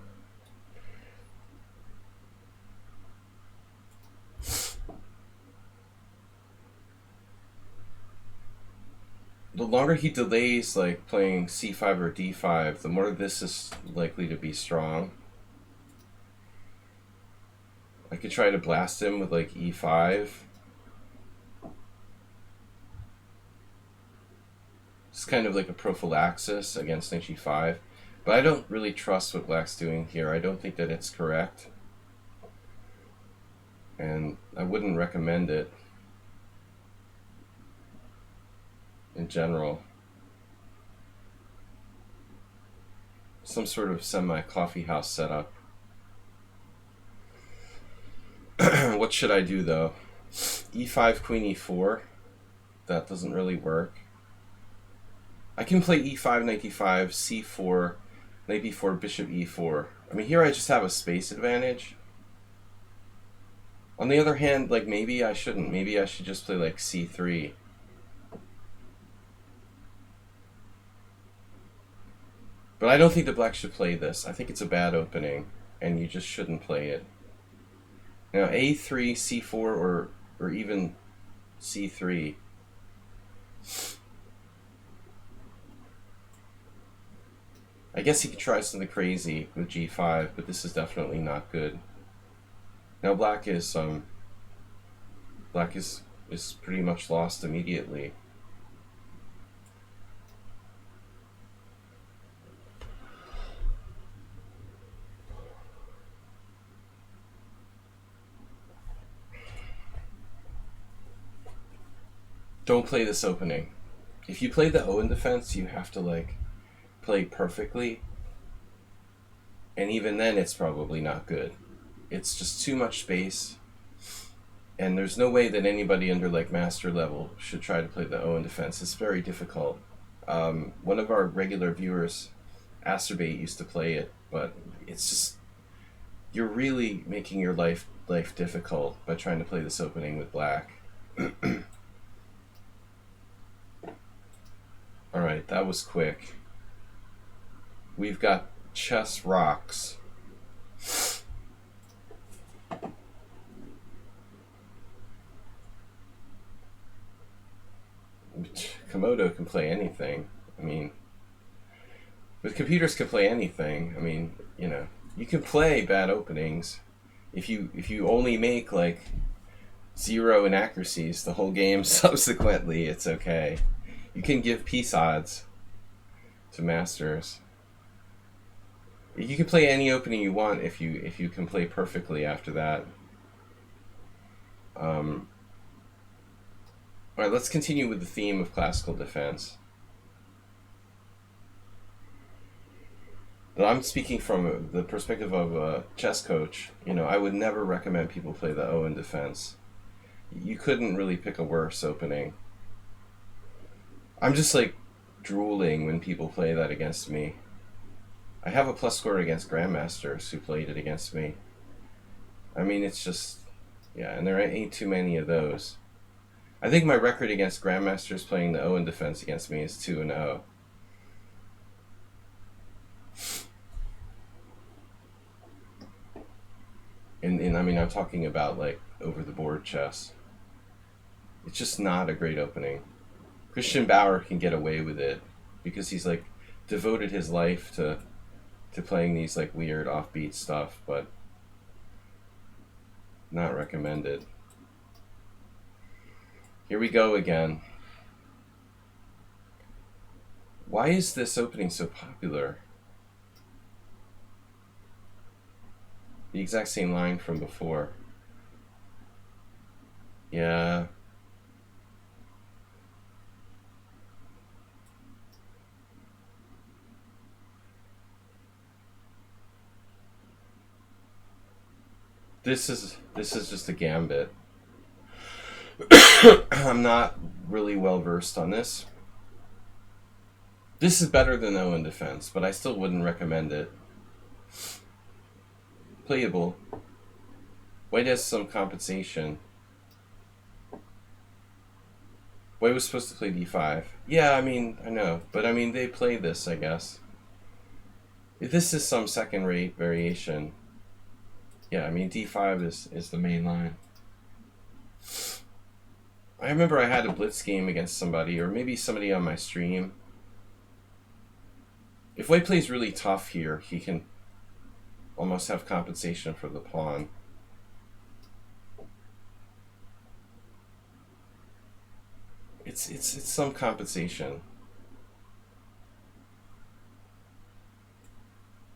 The longer he delays like playing c5 or d5, the more this is likely to be strong. I could try to blast him with like e5. It's kind of like a prophylaxis against knight g5. But I don't really trust what black's doing here. I don't think that it's correct. And I wouldn't recommend it in general. Some sort of semi-coffee house setup. What should I do though? e5, queen e4. That doesn't really work. I can play e5, knight d5, c4, knight b4, bishop e4. I mean, here I just have a space advantage. On the other hand, like maybe I shouldn't. Maybe I should just play like c3. But I don't think the black should play this. I think it's a bad opening, and you just shouldn't play it. Now a3, c4, or even c3. I guess he could try something crazy with g5, but this is definitely not good. Now black is pretty much lost immediately. Don't play this opening. If you play the Owen defense, you have to like play perfectly, and even then it's probably not good. It's just too much space, and there's no way that anybody under like master level should try to play the Owen defense. It's very difficult. One of our regular viewers, Acerbate, used to play it, but it's just, you're really making your life difficult by trying to play this opening with black. Alright, that was quick. We've got chess rocks. Komodo can play anything. I mean, But computers can play anything. I mean, you know, you can play bad openings. If you only make like 0 inaccuracies the whole game, subsequently it's okay. You can give peace odds to masters. You can play any opening you want if you can play perfectly after that. All right, let's continue with the theme of classical defense. But I'm speaking from the perspective of a chess coach. You know, I would never recommend people play the O in defense. You couldn't really pick a worse opening. I'm just like drooling when people play that against me. I have a plus score against grandmasters who played it against me. I mean, it's just, yeah, and there ain't too many of those. I think my record against grandmasters playing the O in defense against me is 2-0. And I mean, I'm talking about like over the board chess. It's just not a great opening. Christian Bauer can get away with it because he's like devoted his life to playing these like weird offbeat stuff, but not recommended. Here we go again. Why is this opening so popular? The exact same line from before. Yeah. This is just a gambit. I'm not really well versed on this. This is better than O in defense, but I still wouldn't recommend it. Playable. White has some compensation. White was supposed to play d5. Yeah, I mean, I know. But I mean, they play this, I guess. If this is some second-rate variation. Yeah, I mean, d5 is the main line. I remember I had a Blitz game against somebody, or maybe somebody on my stream. If White plays really tough here, he can almost have compensation for the pawn. It's some compensation.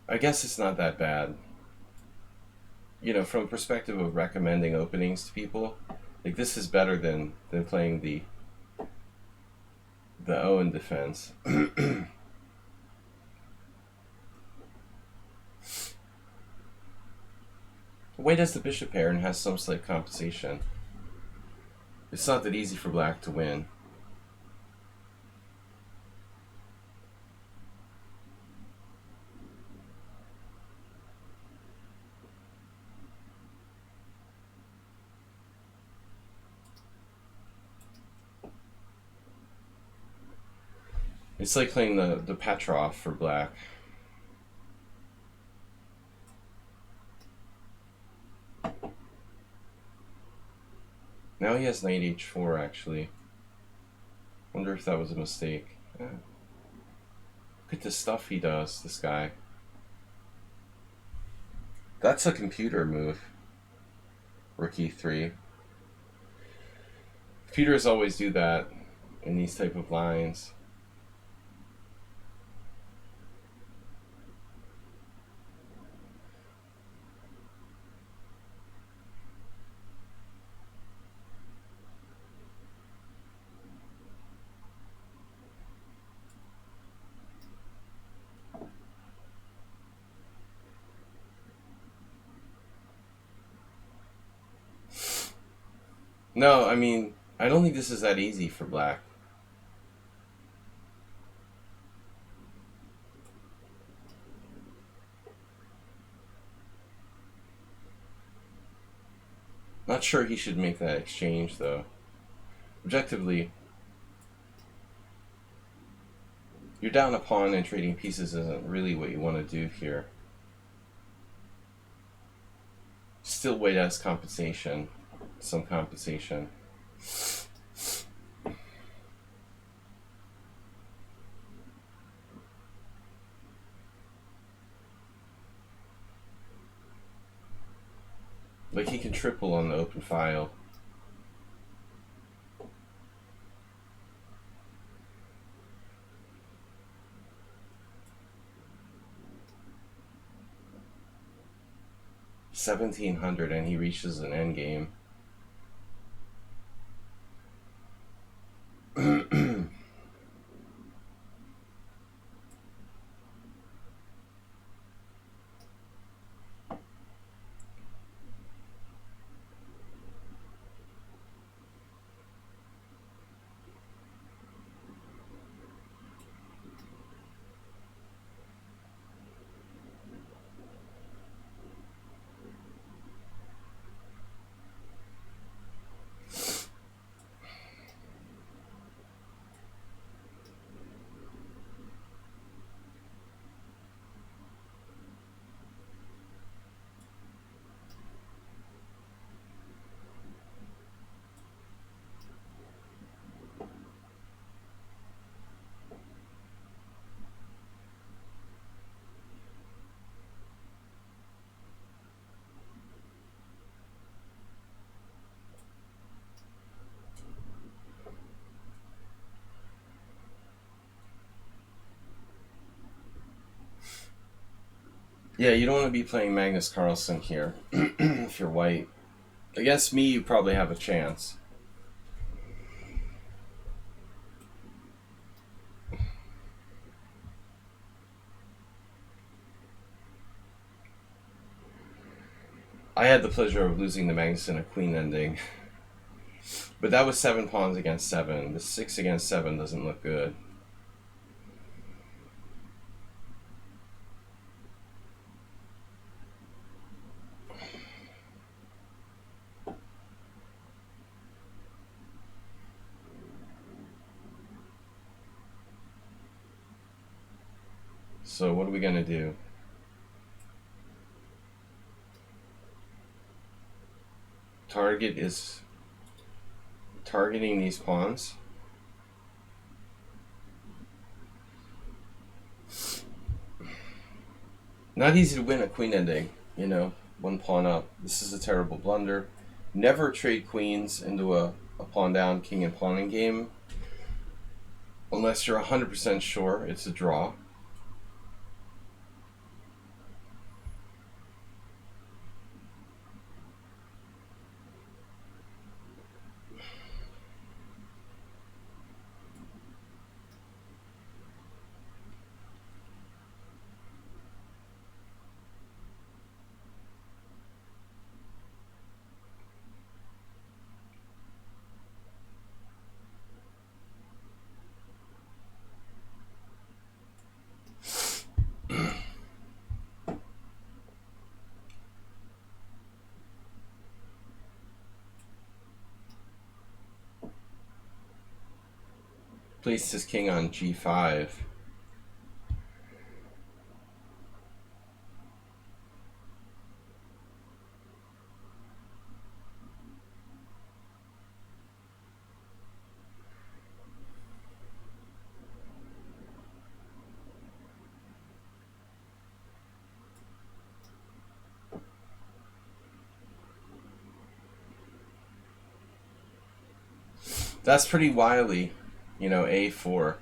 I guess it's not that bad. You know, from a perspective of recommending openings to people, like this is better than playing the O in defense. White has the bishop pair and has some slight compensation. It's not that easy for black to win. It's like playing the Petrov for black. Now he has knight h4, actually. Wonder if that was a mistake. Look at the stuff he does, this guy. That's a computer move. Rook e3. Computers always do that in these type of lines. No, I mean, I don't think this is that easy for black. Not sure he should make that exchange, though. Objectively, you're down a pawn and trading pieces isn't really what you want to do here. Still, White has compensation. Some compensation. But he can triple on the open file. $1,700 and he reaches an endgame. Yeah, you don't want to be playing Magnus Carlsen here if you're white. Against me, you probably have a chance. I had the pleasure of losing to Magnus in a queen ending. But that was 7 pawns against 7. The 6 against 7 doesn't look good. So what are we going to do? Target is targeting these pawns. Not easy to win a queen ending, you know, 1 pawn up. This is a terrible blunder. Never trade queens into a pawn down, king and pawning game unless you're 100% sure it's a draw. Placed his king on g5. That's pretty wily, you know, a4.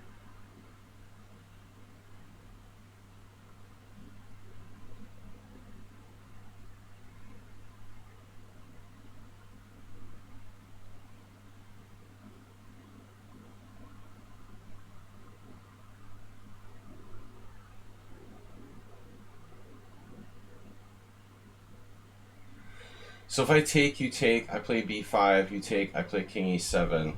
So if I take, you take, I play b5, you take, I play king e7.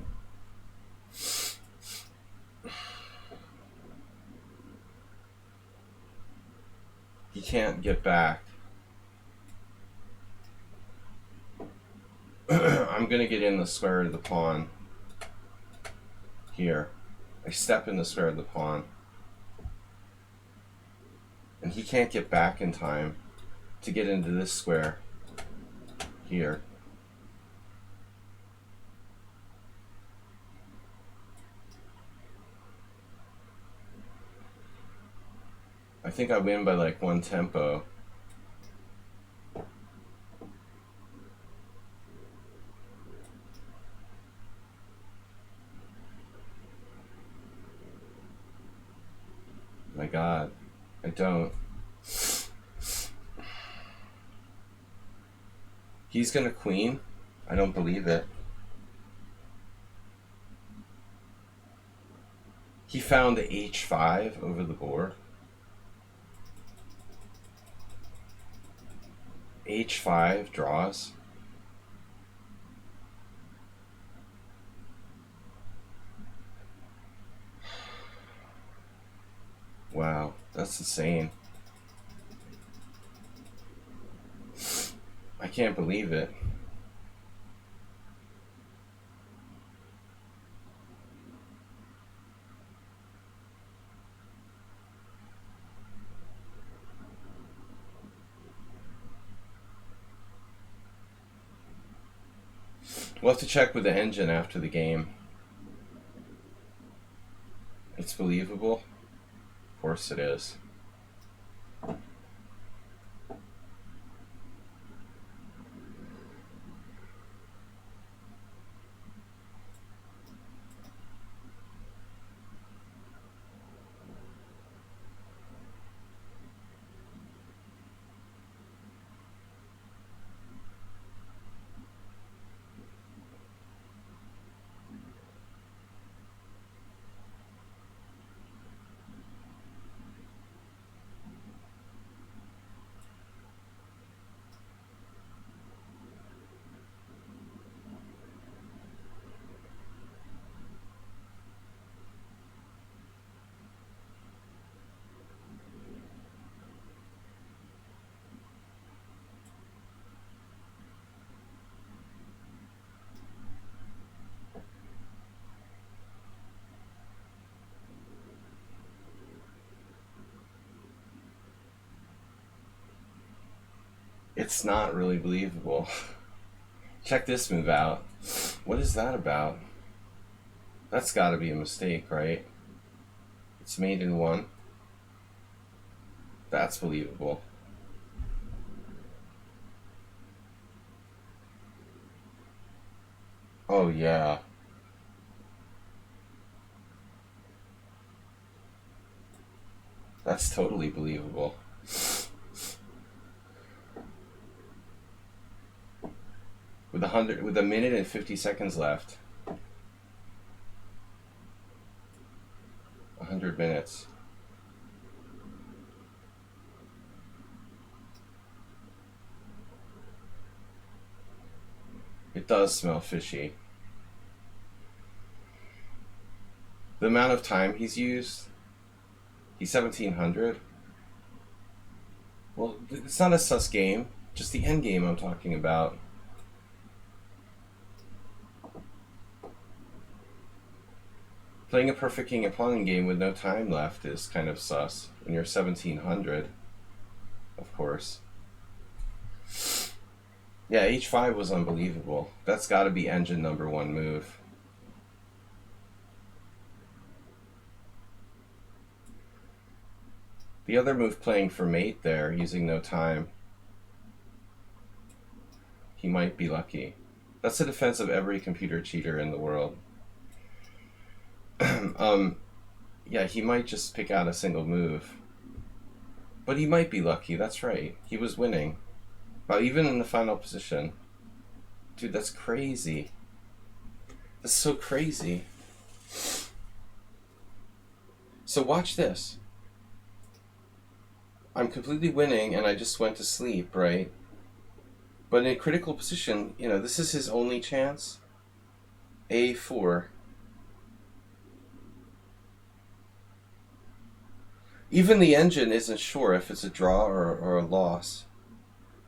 He can't get back. I'm going to get in the square of the pawn here. I step in the square of the pawn. And he can't get back in time to get into this square here. I think I win by like 1 tempo. god. I don't. He's gonna queen? I don't believe it. He found h5 over the board. h5 draws. Wow, that's insane. I can't believe it. We'll have to check with the engine after the game. It's believable? Of course it is. It's not really believable. Check this move out. What is that about? That's gotta be a mistake, right? It's made in one. That's believable. Oh yeah. That's totally believable. With a minute and 50 seconds left. 100 minutes. It does smell fishy. The amount of time he's used, he's 1700. Well, it's not a sus game, just the end game I'm talking about. Playing a perfect king and pawn game with no time left is kind of sus when you're 1700, of course. Yeah, h5 was unbelievable. That's got to be engine number one move. The other move playing for mate there, using no time, he might be lucky. That's the defense of every computer cheater in the world. Yeah, he might just pick out a single move. But he might be lucky, that's right. He was winning. But even in the final position. Dude, that's crazy. That's so crazy. So watch this. I'm completely winning and I just went to sleep, right? But in a critical position, you know, this is his only chance. A4. Even the engine isn't sure if it's a draw or a loss.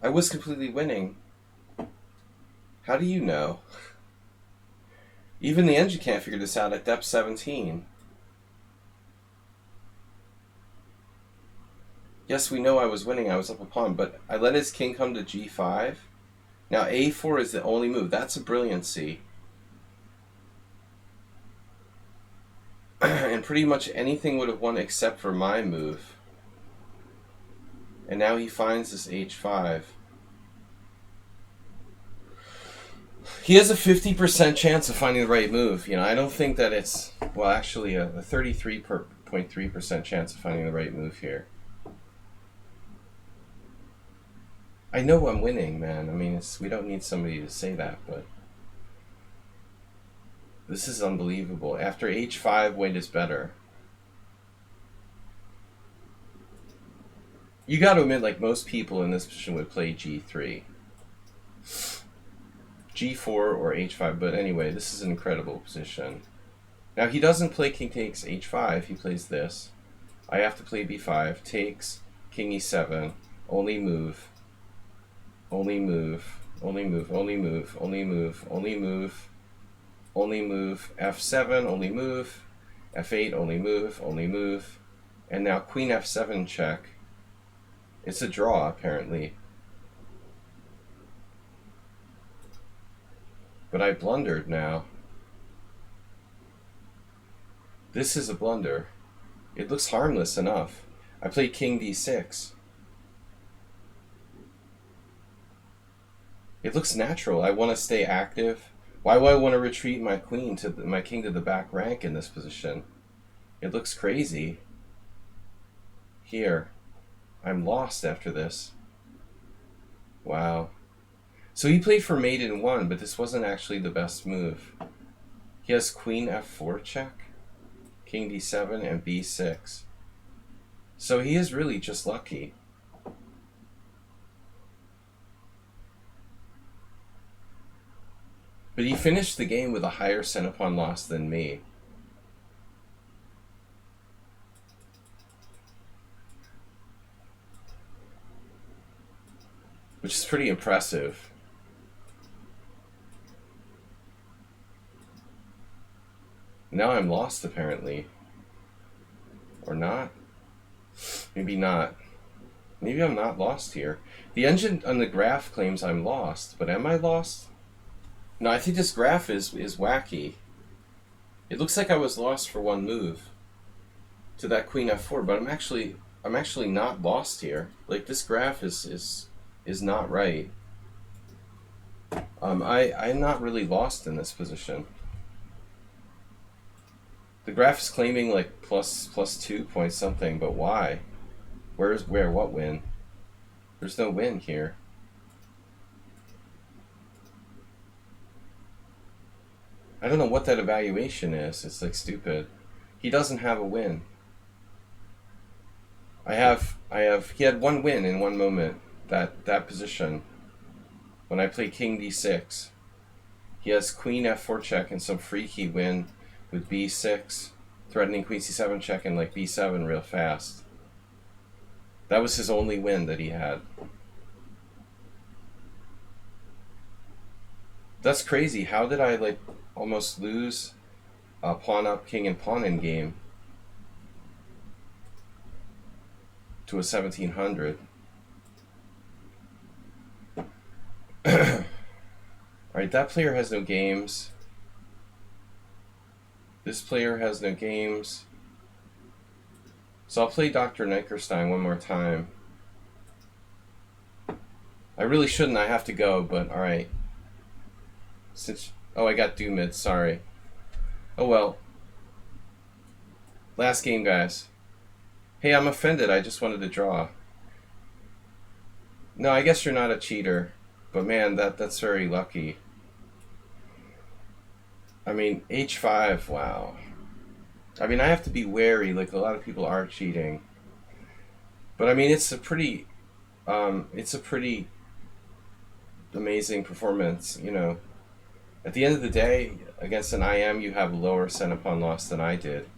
I was completely winning. How do you know? Even the engine can't figure this out at depth 17. Yes, we know I was winning. I was up a pawn, but I let his king come to g5. Now a4 is the only move. That's a brilliancy. And pretty much anything would have won except for my move. And now he finds this h5. He has a 50% chance of finding the right move. You know, I don't think that it's, well, actually a 33% 0.3% chance of finding the right move here. I know I'm winning, man. I mean, we don't need somebody to say that, but this is unbelievable. After h5, white is better. You got to admit, like, most people in this position would play g3. g4 or h5, but anyway, this is an incredible position. Now, he doesn't play king takes h5, he plays this. I have to play b5, takes, king e7, only move, only move, only move, only move, only move, only move, only move, f7, only move, f8, only move, and now queen f7 check. It's a draw, apparently. But I blundered now. This is a blunder. It looks harmless enough. I played king d6. It looks natural. I want to stay active. Why would I want to retreat my queen to my king to the back rank in this position? It looks crazy. Here. I'm lost after this. Wow. So he played for mate in 1, but this wasn't actually the best move. He has queen f4 check, king d7, and b6. So he is really just lucky. But he finished the game with a higher center-pawn loss than me. Which is pretty impressive. Now I'm lost, apparently. Or not? Maybe not. Maybe I'm not lost here. The engine on the graph claims I'm lost, but am I lost? No, I think this graph is wacky. It looks like I was lost for one move to that queen f4, but I'm actually not lost here. Like, this graph is not right. I'm not really lost in this position. The graph is claiming like plus 2 point something, but why? What win? There's no win here. I don't know what that evaluation is. It's like stupid. He doesn't have a win. He had one win in one moment. That position, when I play king d6, he has queen f4 check and some freaky win with b6, threatening queen c7 check and like b7 real fast. That was his only win that he had. That's crazy. How did I like almost lose a pawn up, king and pawn in game to a 1700? Alright, that player has no games. This player has no games. So I'll play Dr. Nickerstein one more time. I really shouldn't, I have to go, but alright. Oh, I got Doomid, sorry. Oh well. Last game, guys. Hey, I'm offended, I just wanted to draw. No, I guess you're not a cheater. But man, that's very lucky. I mean, h5, wow. I mean, I have to be wary, like a lot of people are cheating. But I mean, it's a pretty amazing performance, you know. At the end of the day, against an IM, you have a lower center pawn loss than I did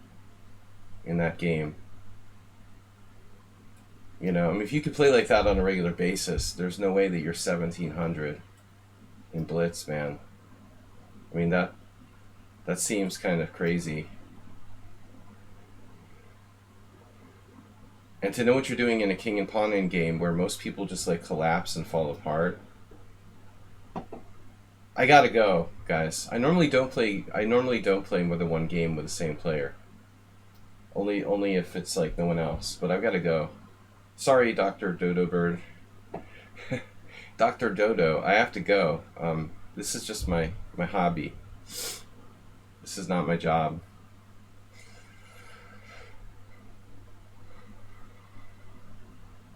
in that game. You know, I mean, if you could play like that on a regular basis, there's no way that you're 1700 in Blitz, man. I mean, that seems kind of crazy. And to know what you're doing in a king and pawn in game where most people just like collapse and fall apart. I gotta go, guys. I normally don't play more than one game with the same player. Only if it's like no one else. But I've gotta go. Sorry, Dr. Dodo Bird. Dr. Dodo, I have to go. This is just my hobby. This is not my job.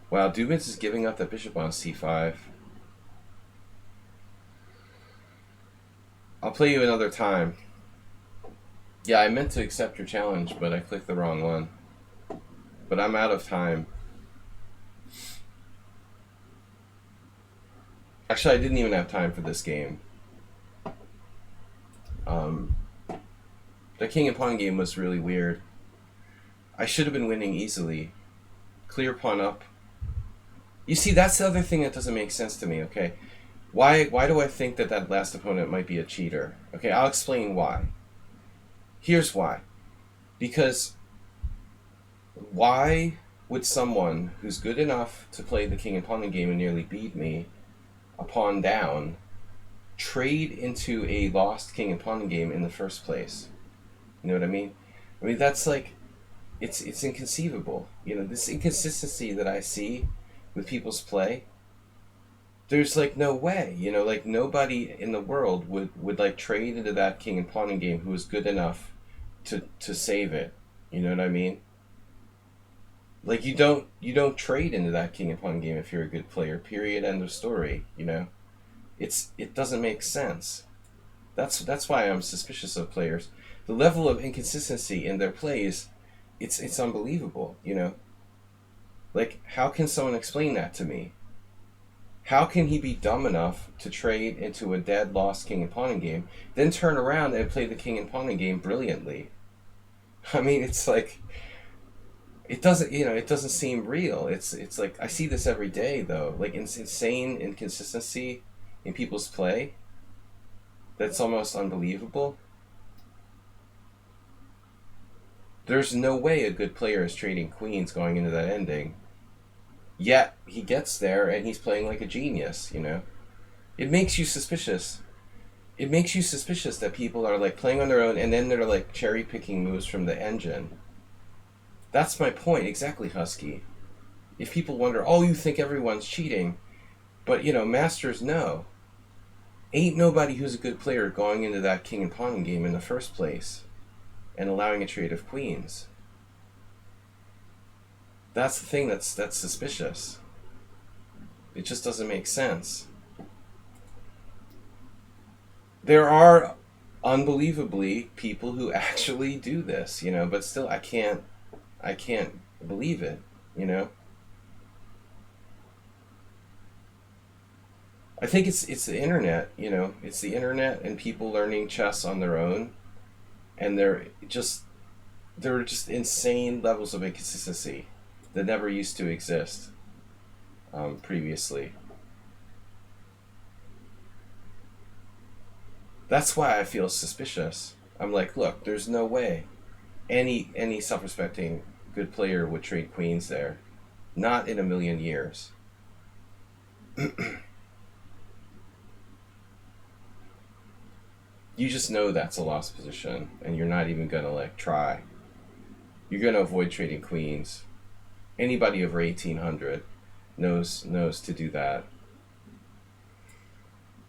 Wow, Dubins is giving up that bishop on c5. I'll play you another time. Yeah, I meant to accept your challenge, but I clicked the wrong one. But I'm out of time. Actually, I didn't even have time for this game. The king and pawn game was really weird. I should have been winning easily. Clear pawn up. You see, that's the other thing that doesn't make sense to me, okay? Why do I think that that last opponent might be a cheater? Okay, I'll explain why. Here's why. Because why would someone who's good enough to play the king and pawn game and nearly beat me a pawn down trade into a lost king and pawn game in the first place? You know what I mean? I mean, that's like, it's inconceivable. You know, this inconsistency that I see with people's play, there's like no way, you know, like nobody in the world would like trade into that king and pawn game who was good enough to save it. You know what I mean? Like you don't trade into that king and pawn game if you're a good player. Period. End of story. You know, it doesn't make sense. That's why I'm suspicious of players. The level of inconsistency in their plays, it's unbelievable. You know, like how can someone explain that to me? How can he be dumb enough to trade into a dead lost king and pawn game, then turn around and play the king and pawn game brilliantly? I mean, it's like it doesn't seem real. It's like I see this every day though, like insane inconsistency in people's play. That's almost unbelievable. There's no way a good player is trading queens going into that ending. Yet he gets there and he's playing like a genius, you know? It makes you suspicious. It makes you suspicious that people are like playing on their own and then they're like cherry picking moves from the engine. That's my point, exactly, Husky. If people wonder, oh, you think everyone's cheating, but you know, masters know. Ain't nobody who's a good player going into that king and pawn game in the first place and allowing a trade of queens. That's the thing that's suspicious. It just doesn't make sense. There are unbelievably people who actually do this, you know, but still I can't believe it, you know. I think it's the internet, you know. It's the internet and people learning chess on their own, and there are just insane levels of inconsistency that never used to exist previously. That's why I feel suspicious. I'm like, look, there's no way any self-respecting good player would trade queens there. Not in a million years. You just know that's a lost position, and you're not even gonna like try. You're gonna avoid trading queens. Anybody over 1800 knows to do that.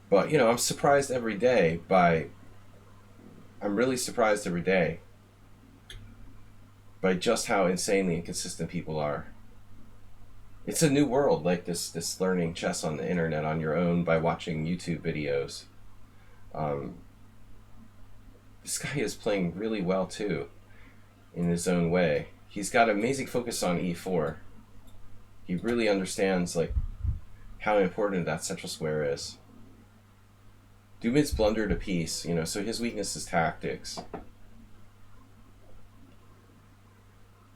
But you know, I'm really surprised every day by just how insanely inconsistent people are. It's a new world, like this learning chess on the internet on your own by watching YouTube videos. This guy is playing really well too, in his own way. He's got amazing focus on e4. He really understands like how important that central square is. Dubin's blundered a piece, you know, so his weakness is tactics.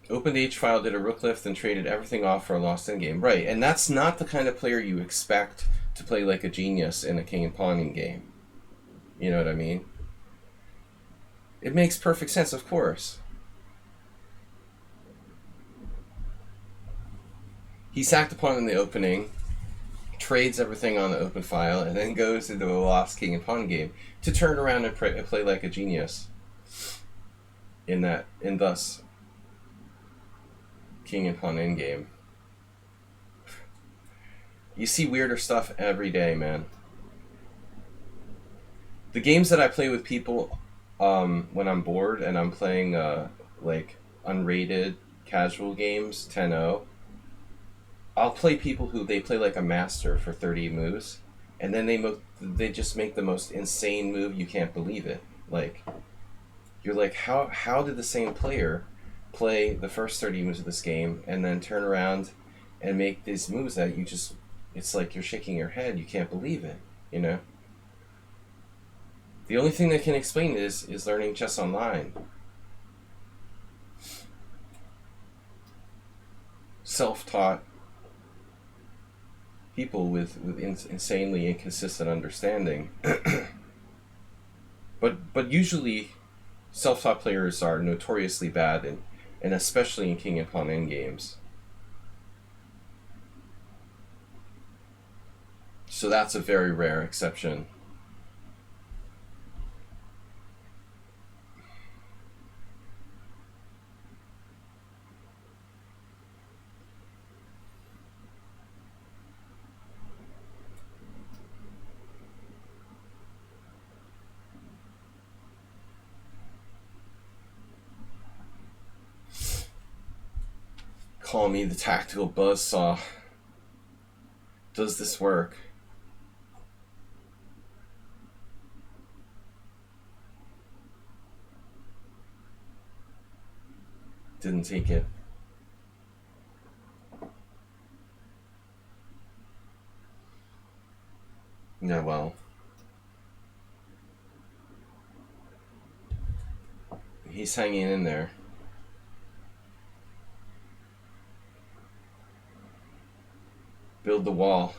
Opened H-file, did a rook lift, and traded everything off for a lost endgame. Right, and that's not the kind of player you expect to play like a genius in a king and pawn game. You know what I mean? It makes perfect sense, of course. He sacked a pawn in the opening, trades everything on the open file, and then goes into a lost king and pawn game to turn around and play like a genius in thus king and pawn endgame. You see weirder stuff every day, man. The games that I play with people when I'm bored and I'm playing like unrated casual games, 10-0, I'll play people who they play like a master for 30 moves, and then they just make the most insane move. You can't believe it. Like, you're like, how did the same player play the first 30 moves of this game and then turn around and make these moves that you just, it's like you're shaking your head. You can't believe it, you know? The only thing that can explain it is learning chess online. Self-taught people with insanely inconsistent understanding. but usually self-taught players are notoriously bad, and especially in king and pawn endgames. So that's a very rare exception. Call me the tactical buzzsaw. Does this work? Didn't take it. Yeah, well. He's hanging in there. Build the wall.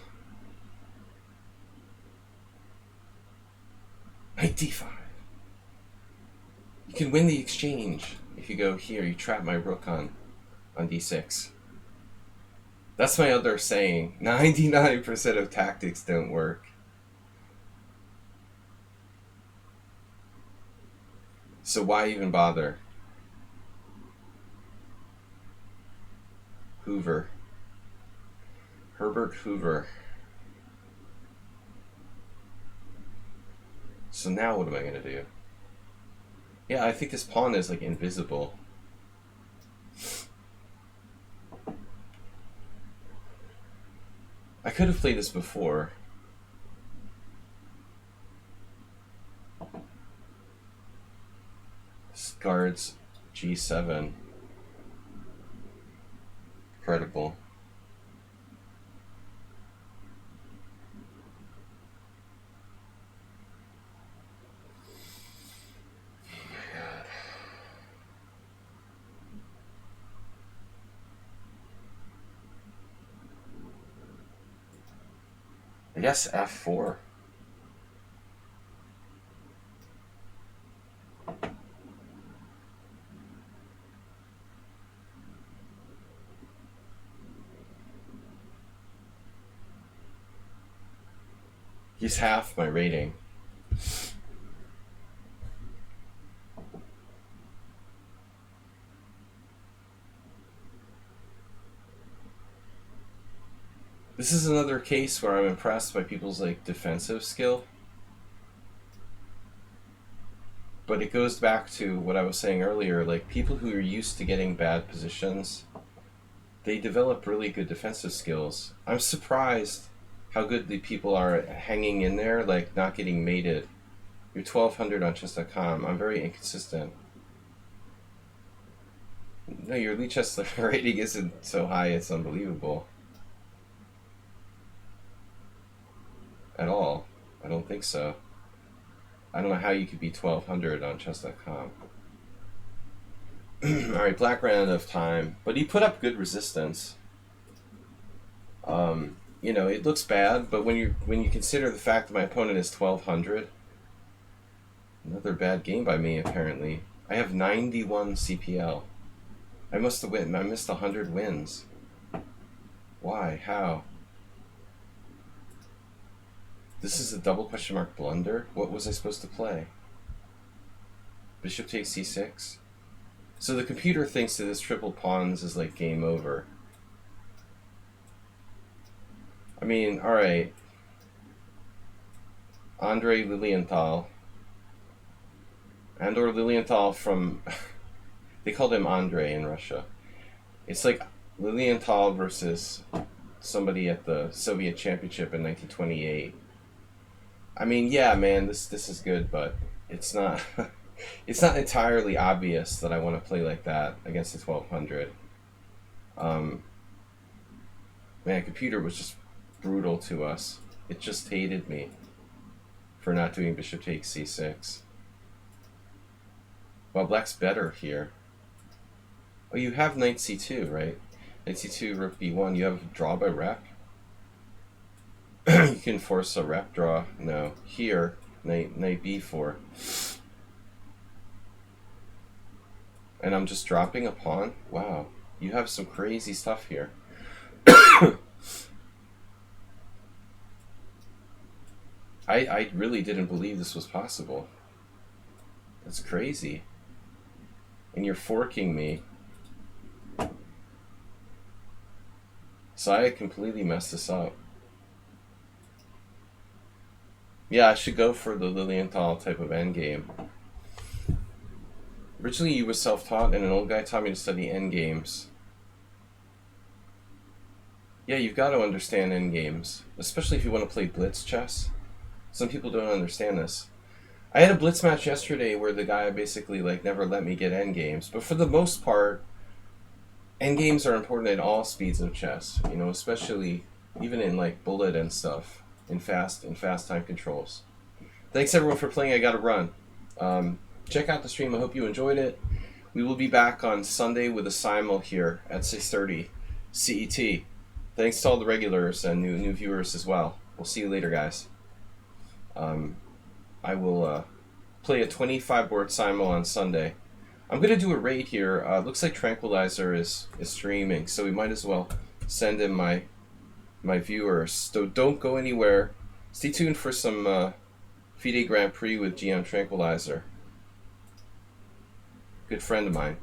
Knight d5. You can win the exchange. If you go here, you trap my rook on d6. That's my other saying. 99% of tactics don't work. So why even bother? Hoover. Herbert Hoover. So now what am I going to do? Yeah, I think this pawn is like invisible. I could have played this before. Guards g7. Incredible. I guess f4. He's half my rating. This is another case where I'm impressed by people's like defensive skill. But it goes back to what I was saying earlier, like people who are used to getting bad positions, they develop really good defensive skills. I'm surprised how good the people are at hanging in there, like not getting mated. You're 1200 on chess.com. I'm very inconsistent. No, your lichess rating isn't so high, it's unbelievable. At all. I don't think so. I don't know how you could be 1200 on chess.com. Alright, black ran out of time, but he put up good resistance. You know, it looks bad, but when you consider the fact that my opponent is 1200, another bad game by me apparently. I have 91 CPL. I must have I missed 100 wins. Why? How? This is a double question mark blunder? What was I supposed to play? Bishop takes c6? So the computer thinks that this triple pawns is like game over. I mean, alright. Andrei Lilienthal. Andor Lilienthal from... they called him Andrei in Russia. It's like Lilienthal versus somebody at the Soviet Championship in 1928. I mean, yeah, man, this is good, but it's not it's not entirely obvious that I want to play like that against the 1200. Um, Man, computer was just brutal to us. It just hated me for not doing bishop takes c6. Well, black's better here. Oh, you have knight c2, right? Knight c2, rook b1. You have draw by rep. You can force a rep draw. No. Here, knight b4. And I'm just dropping a pawn? Wow. You have some crazy stuff here. I really didn't believe this was possible. That's crazy. And you're forking me. So I completely messed this up. Yeah, I should go for the Lilienthal type of endgame. Originally you were self-taught and an old guy taught me to study endgames. Yeah, you've got to understand endgames, especially if you want to play blitz chess. Some people don't understand this. I had a blitz match yesterday where the guy basically like never let me get endgames, but for the most part, endgames are important at all speeds of chess, you know, especially even in like bullet and stuff, in fast time controls. Thanks everyone for playing. I gotta run. Check out the stream. I hope you enjoyed it. We will be back on Sunday with a simul here at 6:30 CET. Thanks to all the regulars and new viewers as well. We'll see you later, guys. I will play a 25 board simul on Sunday. I'm gonna do a raid here. Looks like Tranquilizer is streaming, so we might as well send in my viewers. So don't go anywhere. Stay tuned for some FIDE Grand Prix with GM Tranquilizer. Good friend of mine.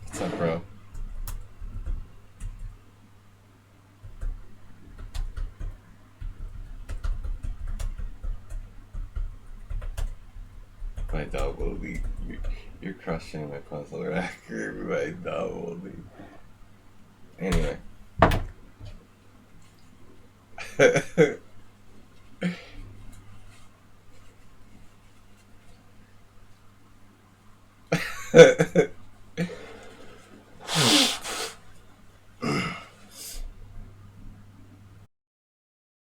What's up, bro? My double lead. You're crushing my puzzle record. My double lead. Anyway.